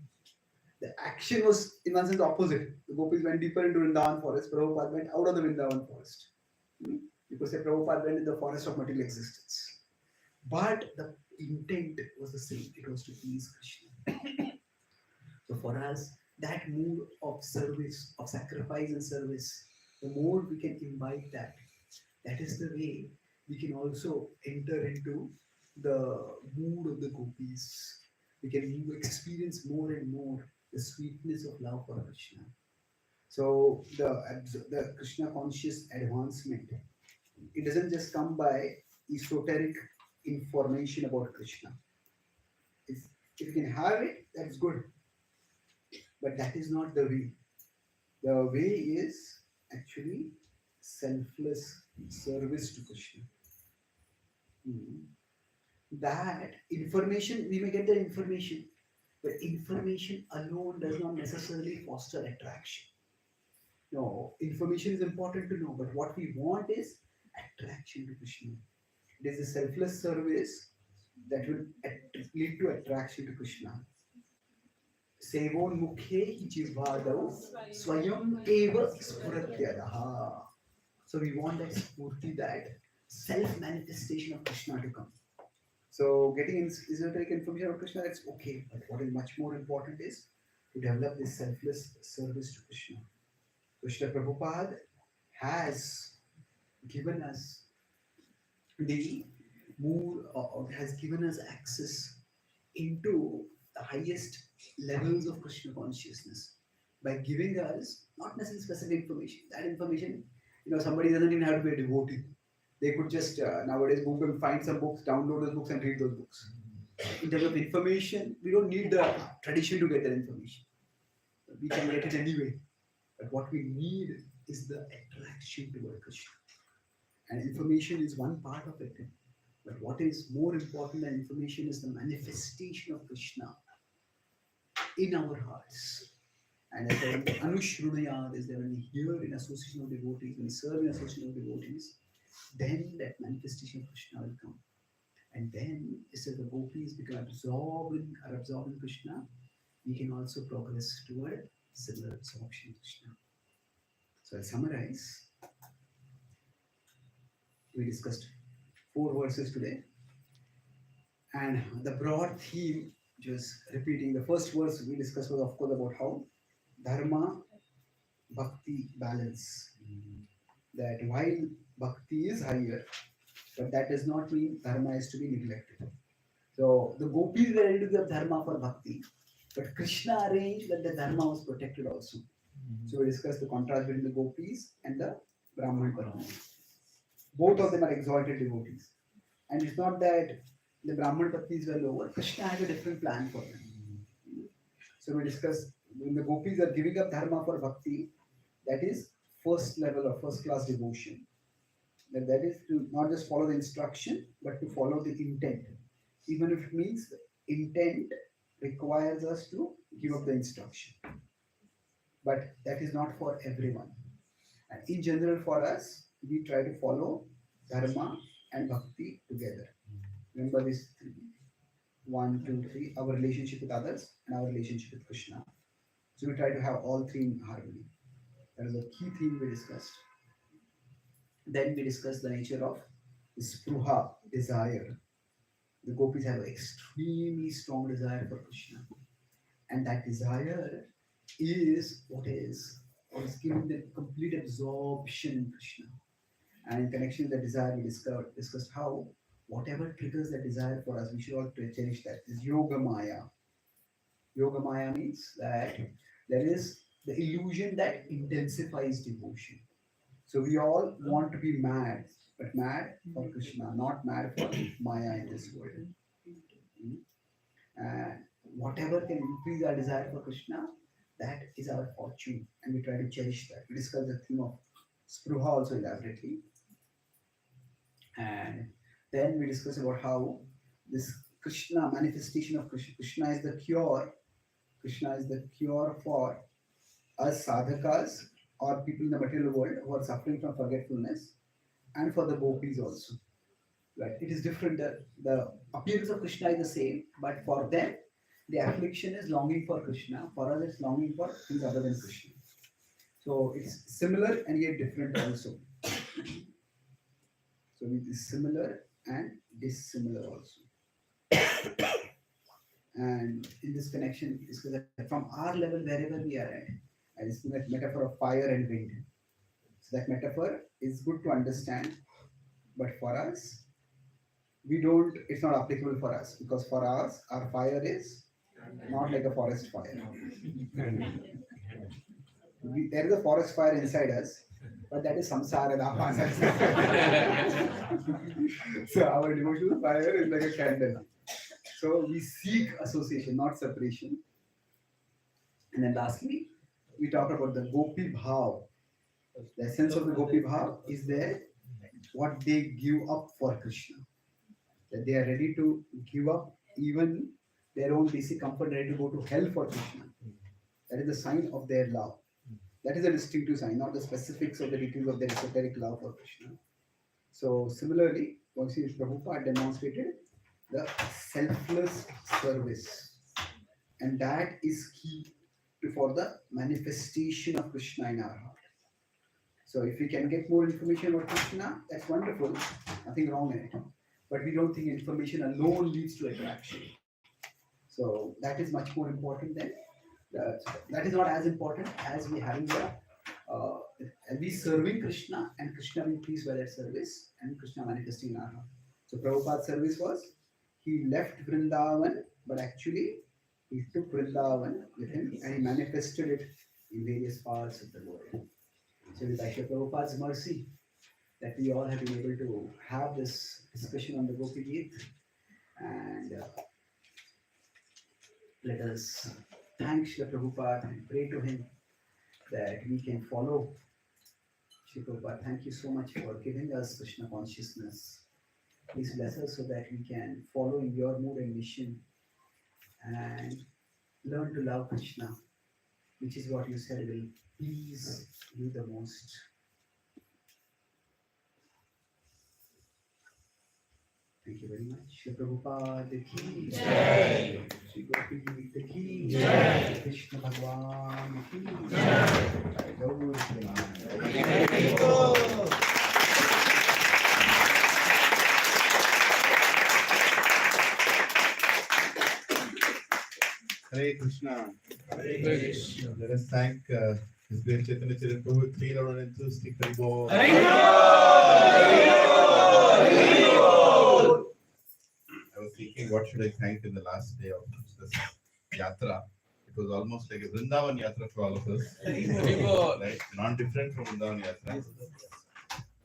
The action was in one sense opposite. The gopis went deeper into Vrindavan forest, Prabhupada went out of the Vrindavan forest. You could say Prabhupada went in the forest of material existence. But the intent was the same. It was to please Krishna. So for us, that mood of service, of sacrifice and service, the more we can imbibe that, that is the way we can also enter into the mood of the gopis. We can experience more and more the sweetness of love for Krishna. So the Krishna conscious advancement, it doesn't just come by esoteric information about Krishna. If you can have it, that's good. But that is not the way. The way is actually selfless service to Krishna. That information, we may get the information, but information alone does not necessarily foster attraction. No, information is important to know, but what we want is attraction to Krishna. It is a selfless service that will lead to attraction to Krishna. Sevon mukhe hi jivadau swayam eva spuratyadaha. So we want that spurti, that self-manifestation of Krishna to come. So getting esoteric information about Krishna, that's okay. But what is much more important is to develop this selfless service to Krishna. Krishna Prabhupada has given us the more, has given us access into the highest levels of Krishna consciousness by giving us not necessarily specific information. That information, somebody doesn't even have to be a devotee. They could just nowadays Google, find some books, download those books, and read those books. In terms of information, we don't need the tradition to get that information. We can get it anyway. But what we need is the attraction toward Krishna. And information is one part of it. But what is more important than information is the manifestation of Krishna in our hearts. And as I said, Anushrunayad is there when we hear in association of devotees, when we serve in association of devotees, then that manifestation of Krishna will come. And then, as the gopis become absorbed in Krishna, we can also progress toward similar absorption of Krishna. So I'll summarize. We discussed 4 verses today. And the broad theme, just repeating, the first verse we discussed was of course about how dharma, bhakti balance. That while bhakti is higher, but that does not mean dharma is to be neglected. So the gopis were ready to give dharma for bhakti, but Krishna arranged that the dharma was protected also. So we discussed the contrast between the gopis and the Brahman Patnis. Both of them are exalted devotees. And it's not that the Brahman Patnis were lower, Krishna had a different plan for them. So we discussed when the gopis are giving up dharma for bhakti, that is first level or first class devotion. That is to not just follow the instruction, but to follow the intent. Even if it means the intent requires us to give up the instruction. But that is not for everyone. And in general, for us, we try to follow dharma and bhakti together. Remember these 3. 1, 2, 3, our relationship with others and our relationship with Krishna. So we try to have all 3 in harmony. That is a key theme we discussed. Then we discussed the nature of spruha, desire. The gopis have an extremely strong desire for Krishna. And that desire is what is giving them complete absorption in Krishna. And in connection with the desire, we discussed how whatever triggers the desire for us, we should all cherish that. Is yoga maya. Yoga maya means that there is the illusion that intensifies devotion. So we all want to be mad, but mad for Krishna, not mad for maya in this world. And whatever can increase our desire for Krishna, that is our fortune, and we try to cherish that. We discussed the theme of spruha also elaborately. And then we discussed about how this Krishna, manifestation of Krishna is the cure. Krishna is the cure for us sadhakas or people in the material world who are suffering from forgetfulness, and for the gopis also. Right? It is different. The appearance of Krishna is the same, but for them, The affliction is longing for Krishna. For us, it's longing for things other than Krishna. So it's similar and yet different also. So it is similar and dissimilar also. And in this connection, is that from our level, wherever we are at, I just that metaphor of fire and wind. So that metaphor is good to understand, but for us, we don't. It's not applicable for us because for us, our fire is not like a forest fire. There is a forest fire inside us, but that is samsara. So our devotional fire is like a candle. So we seek association, not separation. And then lastly, we talk about the Gopi Bhav. The essence of the Gopi Bhav is there, what they give up for Krishna. That they are ready to give up even their own basic comfort, ready to go to hell for Krishna. That is the sign of their love. That is a distinctive sign, not the specifics of the details of their esoteric love for Krishna. So similarly, once Prabhupada demonstrated the selfless service, and that is key for the manifestation of Krishna in our heart. So if we can get more information about Krishna, that's wonderful, nothing wrong in it. But we don't think information alone leads to attraction. So that is much more important than that is not as important as we having the we serving Krishna and Krishna being pleased by that service and Krishna manifesting in our heart. So Prabhupada's service was he left Vrindavan, but actually he took Vrindavan with him and he manifested it in various parts of the world. So with Aisha Prabhupada's mercy that we all have been able to have this discussion on the Gopi Gita, and let us thank Srila Prabhupada and pray to him that we can follow. Srila Prabhupada, thank you so much for giving us Krishna consciousness. Please bless us so that we can follow in your mood and mission and learn to love Krishna, which is what you said will please you the most. Thank you very much. Shri Prabhupada ki jai. Shri Gopi Gita ki jai. Krishna Bhagwan ki jai. Gaur Premanand. Hare Krishna. Let us thank His Great Chaitanya Charan Prabhuji, 3 round enthusiastic Haribo. I was thinking, what should I thank in the last day of this yatra? It was almost like a Vrindavan yatra for all of us, right? Non different from Vrindavan yatra.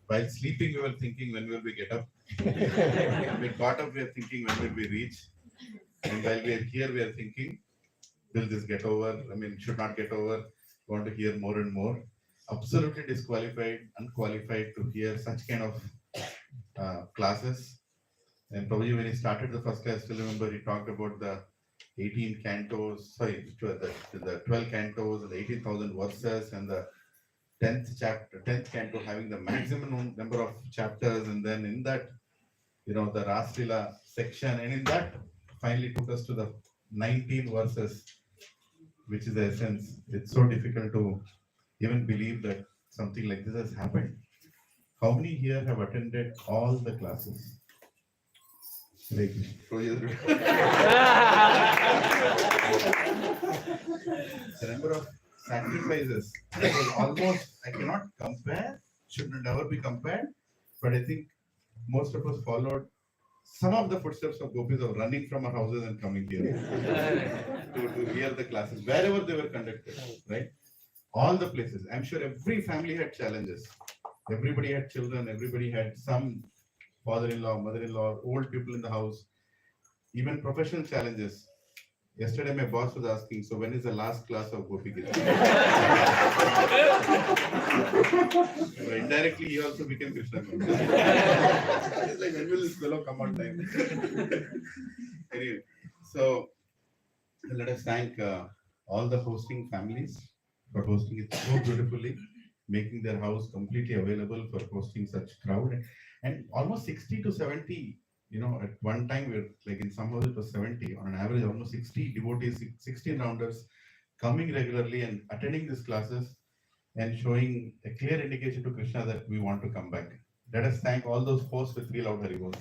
While sleeping, we were thinking, when will we get up? When we got up, we were thinking, when will we reach? And while we are here, we are thinking, will this get over? I mean, should not get over. Want to hear more and more. Absolutely disqualified, unqualified to hear such kind of classes. And probably when he started the first class, I still remember he talked about the 18 cantos, the 12 cantos, and the 18,000 verses, and the 10th canto having the maximum number of chapters, and then in that, the Raslila section, and in that finally took us to the 19 verses, which is the essence. It's so difficult to even believe that something like this has happened. How many here have attended all the classes? Like, the number of sacrifices, it was almost, I cannot compare, should never be compared, but I think most of us followed some of the footsteps of gopis of running from our houses and coming here to hear the classes, wherever they were conducted, right? All the places. I'm sure every family had challenges. Everybody had children, everybody had some father-in-law, mother-in-law, old people in the house, even professional challenges. Yesterday, my boss was asking, so when is the last class of Gopi Gita? So indirectly, he also became Krishna. It's like, when will this fellow come on time? Anyway, so let us thank all the hosting families for hosting it so beautifully, making their house completely available for hosting such crowd. And almost 60 to 70 At one time, we're like in some houses it was 70, on an average, almost 60 devotees, 16 rounders coming regularly and attending these classes and showing a clear indication to Krishna that we want to come back. Let us thank all those hosts with three loud Haribol.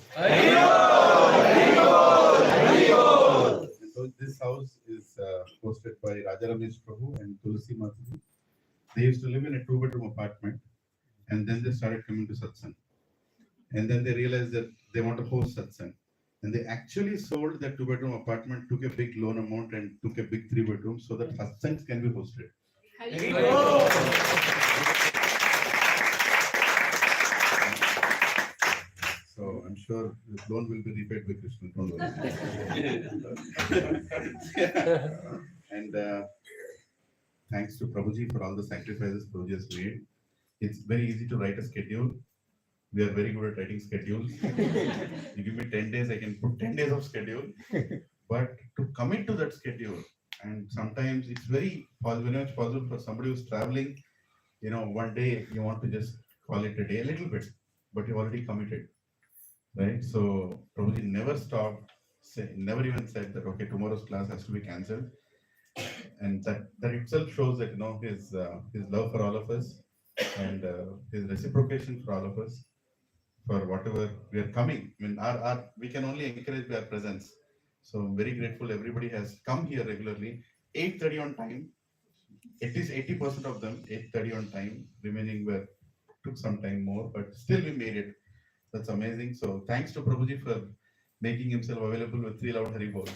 So this house is hosted by Raja Ramesh Prabhu and Tulsi Mataji. They used to live in a two-bedroom apartment, and then they started coming to satsang. And then they realized that they want to host satsang. And they actually sold their two-bedroom apartment, took a big loan amount, and took a big three-bedroom so that satsangs can be hosted. So I'm sure this loan will be repaid by Krishna. Don't worry. And thanks to Prabhuji for all the sacrifices Prabhuji has made. It's very easy to write a schedule. We are very good at writing schedules. You give me 10 days, I can put 10 days of schedule. But to commit to that schedule, and sometimes it's very possible for somebody who's traveling, one day you want to just call it a day, a little bit, but you already committed, right? So Prabhuji never stopped, never even said that, okay, tomorrow's class has to be cancelled. And that itself shows that, his love for all of us and his reciprocation for all of us, for whatever we are coming. I mean, we can only encourage their presence. So I'm very grateful everybody has come here regularly. 8:30 on time. At least 80% of them 8:30 on time. Remaining took some time more, but still we made it. That's amazing. So thanks to Prabhuji for making himself available with 3 loud Haribols.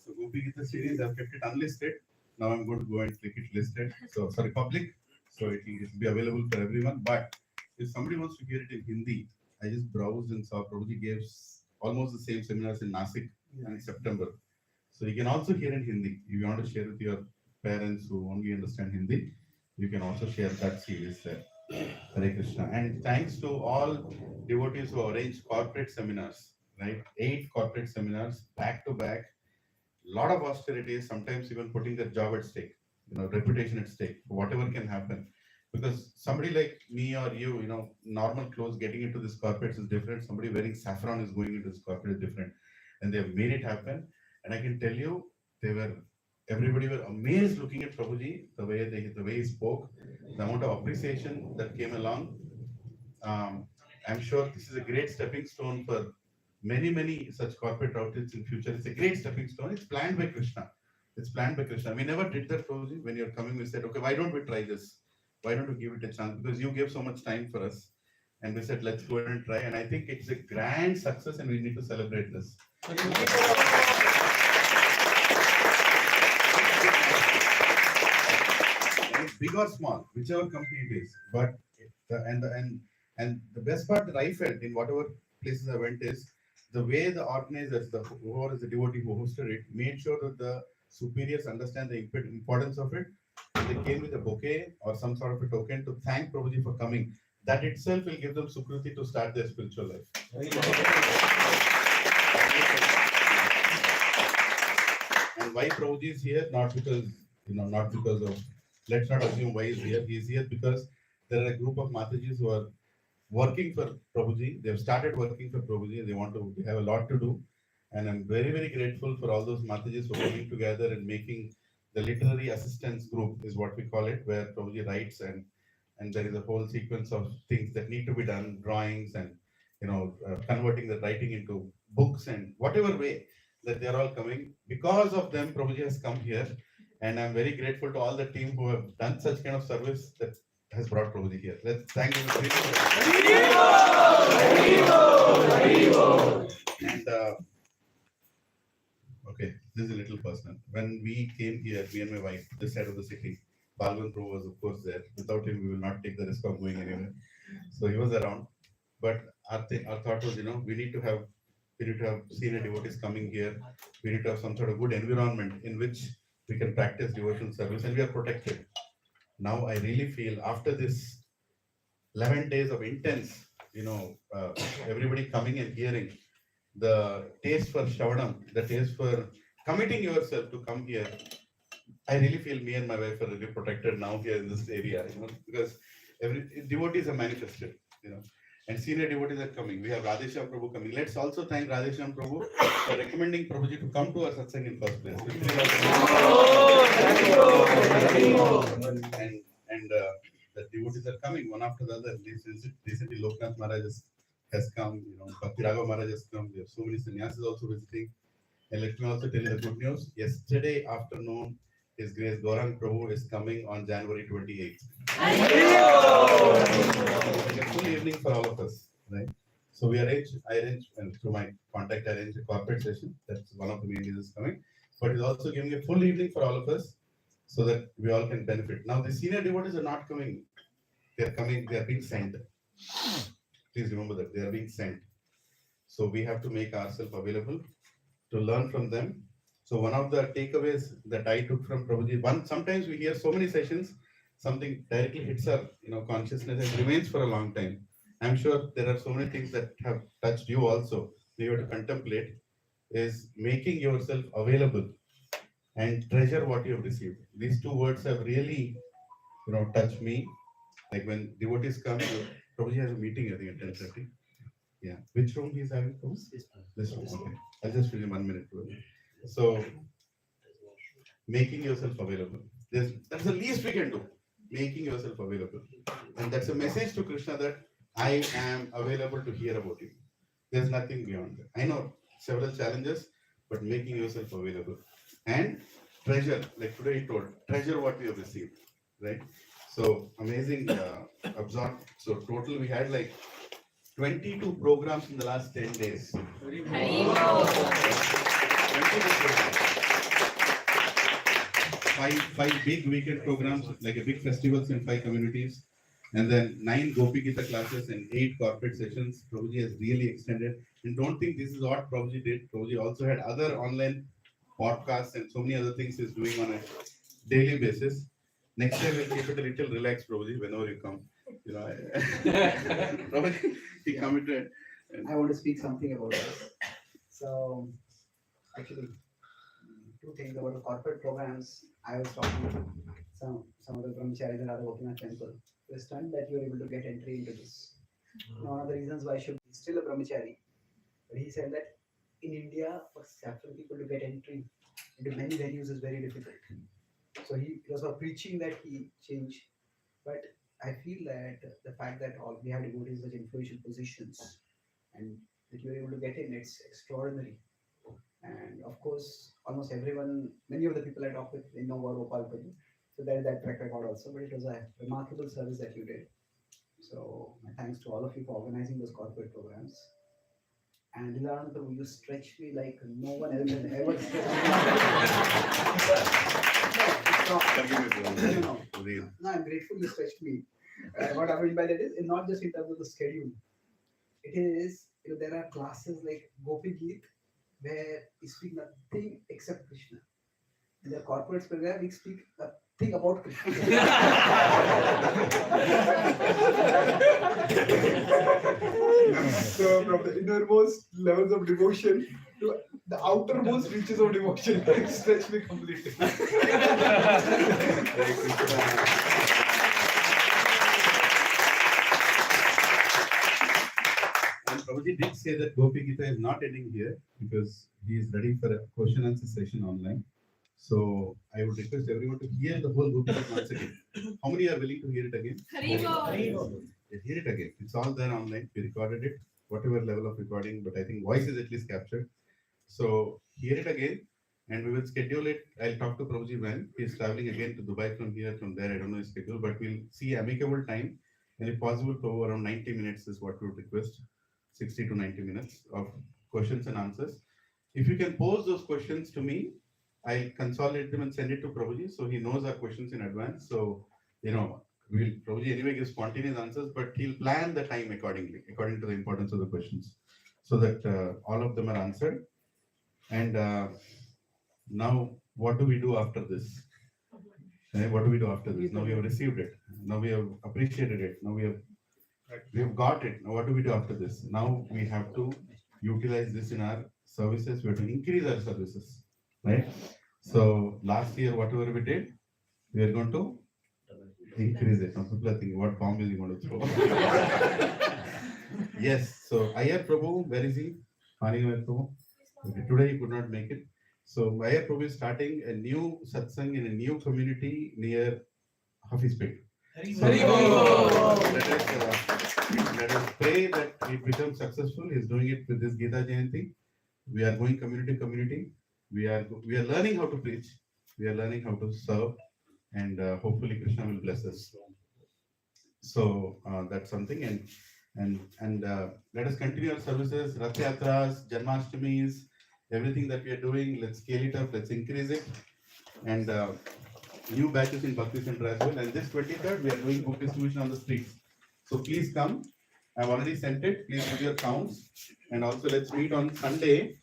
So Gopi Gita series, I've kept it unlisted. Now I'm going to go and click it listed. So sorry, public. So it will be available for everyone. But if somebody wants to hear it in Hindi, I just browsed and saw Prabhuji gave almost the same seminars in Nasik in September. So you can also hear in Hindi. If you want to share with your parents who only understand Hindi, you can also share that series there. Hare Krishna. And thanks to all devotees who arranged corporate seminars, right? 8 corporate seminars back to back. Lot of austerities, sometimes even putting their job at stake, reputation at stake, whatever can happen. Because somebody like me or you, normal clothes getting into this corporate is different. Somebody wearing saffron is going into this corporate is different. And they have made it happen. And I can tell you, everybody were amazed looking at Prabhuji, the way he spoke, the amount of appreciation that came along. I'm sure this is a great stepping stone for many such corporate outfits in future. It's a great stepping stone. It's planned by Krishna. It's planned by Krishna. We never did that, Prabhuji. When you're coming, we said, okay, why don't we try this? Why don't we give it a chance? Because you gave so much time for us. And we said, let's go ahead and try. And I think it's a grand success and we need to celebrate this. Big or small, whichever company it is. But the best part that I felt in whatever places I went is the way the organizers, whoever is the devotee who hosted it, made sure that the superiors understand the importance of it. They came with a bouquet or some sort of a token to thank Prabhuji for coming. That itself will give them sukruti to start their spiritual life. And why Prabhuji is here? Not because of, let's not assume why he's here. He's here because there are a group of Matajis who are working for Prabhuji. They've started working for Prabhuji. They have a lot to do. And I'm very grateful for all those Matajis who are coming together and making the literary assistance group, is what we call it, where Prabhuji writes and there is a whole sequence of things that need to be done, drawings and converting the writing into books and whatever way that they're all coming. Because of them, Prabhuji has come here. And I'm very grateful to all the team who have done such kind of service that has brought Prabhuji here. Let's thank him. And okay, this is a little personal. When we came here, me and my wife, this side of the city, Balwan Prabhu was of course there. Without him, we will not take the risk of going anywhere. So he was around. But our thought was, we need to have senior devotees coming here. We need to have some sort of good environment in which we can practice devotional service and we are protected. Now I really feel after this 11 days of intense, everybody coming and hearing, the taste for Shravanam, the taste for committing yourself to come here, I really feel me and my wife are really protected now here in this area, because every devotees are manifested, And senior devotees are coming. We have Radhesham Prabhu coming. Let's also thank Radhesham Prabhu for recommending Prabhuji to come to our satsang in first place. And the devotees are coming one after the other. Recently Loknath Maharaj has come. Bhakti Raghav Maharaj has come. We have so many sannyasis also visiting. And let me also tell you the good news. Yesterday afternoon, His Grace Gaurang Prabhu is coming on January 28th. Like a full evening for all of us, right? So I arrange, and through my contact, I arrange a corporate session. That's one of the main reasons coming. But he's also giving a full evening for all of us so that we all can benefit. Now, the senior devotees are not coming. They are coming, they are being sent. Please remember that they are being sent. So we have to make ourselves available to learn from them. So one of the takeaways that I took from Prabhuji, sometimes we hear so many sessions, something directly hits our consciousness and remains for a long time. I'm sure there are so many things that have touched you also. You have to contemplate is making yourself available and treasure what you have received. These two words have really touched me. Like when devotees come, Prabhuji has a meeting I think at 10:30. Yeah. Which room he is having? This room. Okay. I'll just fill in 1 minute. So, making yourself available. That's the least we can do. Making yourself available. And that's a message to Krishna that I am available to hear about you. There's nothing beyond that. I know several challenges, but making yourself available. And treasure, like today he told, treasure what we have received. Right? So, amazing absorb. So, total we had like 22 programs in the last 10 days. 22 programs. Five big weekend programs, like a big festivals in 5 communities, and then 9 Gopi Gita classes and 8 corporate sessions. Prabhuji has really extended. And don't think this is what Prabhuji did. Prabhuji also had other online podcasts and so many other things he's doing on a daily basis. Next time we'll keep it a little relaxed, Prabhuji, whenever you come. Prabhuji, he committed. I want to speak something about this. So, actually, 2 things about the corporate programs. I was talking to some of the brahmacharis and other working at temple. They were stunned that you were able to get entry into this. One of the reasons why I should be still a brahmachari, but he said that in India, for several people to get entry into many venues is very difficult. So he was preaching that he changed. But I feel that the fact that all we have devotees in such influential positions and that you are able to get in, it's extraordinary. And of course, almost everyone, many of the people I talk with, they know about Gopalpati. So there is that track record also, but it was a remarkable service that you did. So my thanks to all of you for organizing those corporate programs. And Lilananda, you stretched me like no one else has ever stretched me. No, I'm grateful you stretched me. What I mean by that is, not just in terms of the schedule. It is, there are classes like Gopi Gita, where we speak nothing except Krishna. In the corporate program, we speak nothing about Krishna. So from the innermost levels of devotion to the outermost reaches of devotion, it stretched me completely. Prabhuji did say that Gopi Gita is not ending here because he is ready for a question answer session online. So I would request everyone to hear the whole Gopi Gita once again. How many are willing to hear it again? Hear it again. It's all there online. We recorded it, whatever level of recording, but I think voice is at least captured. So hear it again and we will schedule it. I'll talk to Prabhuji when he is traveling again to Dubai from here, from there. I don't know his schedule, but we'll see amicable time. And if possible, for around 90 minutes is what we would request. 60 to 90 minutes of questions and answers. If you can pose those questions to me, I'll consolidate them and send it to Prabhuji so he knows our questions in advance. So, Prabhuji anyway gives spontaneous answers, but he'll plan the time accordingly, according to the importance of the questions, so that all of them are answered. And now, what do we do after this? What do we do after this? Now we have received it. Now we have appreciated it. Now we have got it. Now what do we do after this? Now we have to utilize this in our services. We have to increase our services, right? So last year, whatever we did, we are going to increase it. Now people are thinking, what bomb is he going to throw? Yes, so Ayar Prabhu, where is he? Ayar Prabhu. Okay, today he could not make it. So Ayar Prabhu is starting a new satsang in a new community near Hafizpet. So let us pray that it becomes successful. He is doing it with this Gita Jayanti. We are going community to community. We are learning how to preach. We are learning how to serve, and hopefully Krishna will bless us. So that's something, and let us continue our services, Rath Yatras, Janmashtamis, everything that we are doing. Let's scale it up. Let's increase it, and new batches in Bhakti Center as well. And this 23rd, we are doing book distribution on the streets. So please come. I've already sent it. Please put your counts. And also let's meet on Sunday.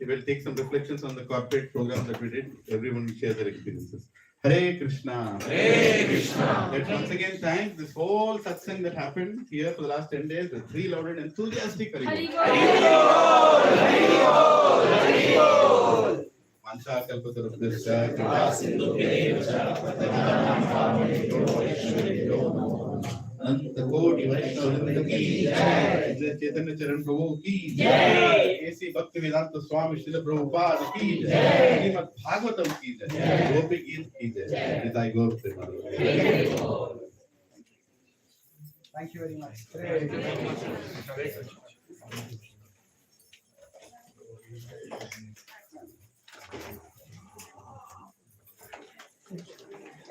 We'll take some reflections on the corporate program that we did. Everyone will share their experiences. Hare Krishna. Hare Krishna. Let's once again thank this whole satsang that happened here for the last 10 days with 3 loud and enthusiastic Hari Bol. Vansha kalpatarubhyascha kripa sindhubhyeva Ananta Koti Vaishnava ki jai. Chaitanya Charan Prabhu ki jai. A.C. Bhaktivedanta Swami Srila Prabhupada ki jai. Srimad Bhagavatam ki jai. Gopi Gita ki jai. Jai Gaur Premanand. Thank you very much.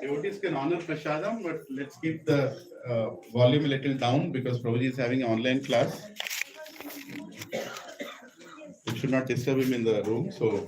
Devotees can honor Prashadam, but let's keep the volume a little down because Prabhuji is having an online class. It should not disturb him in the room. So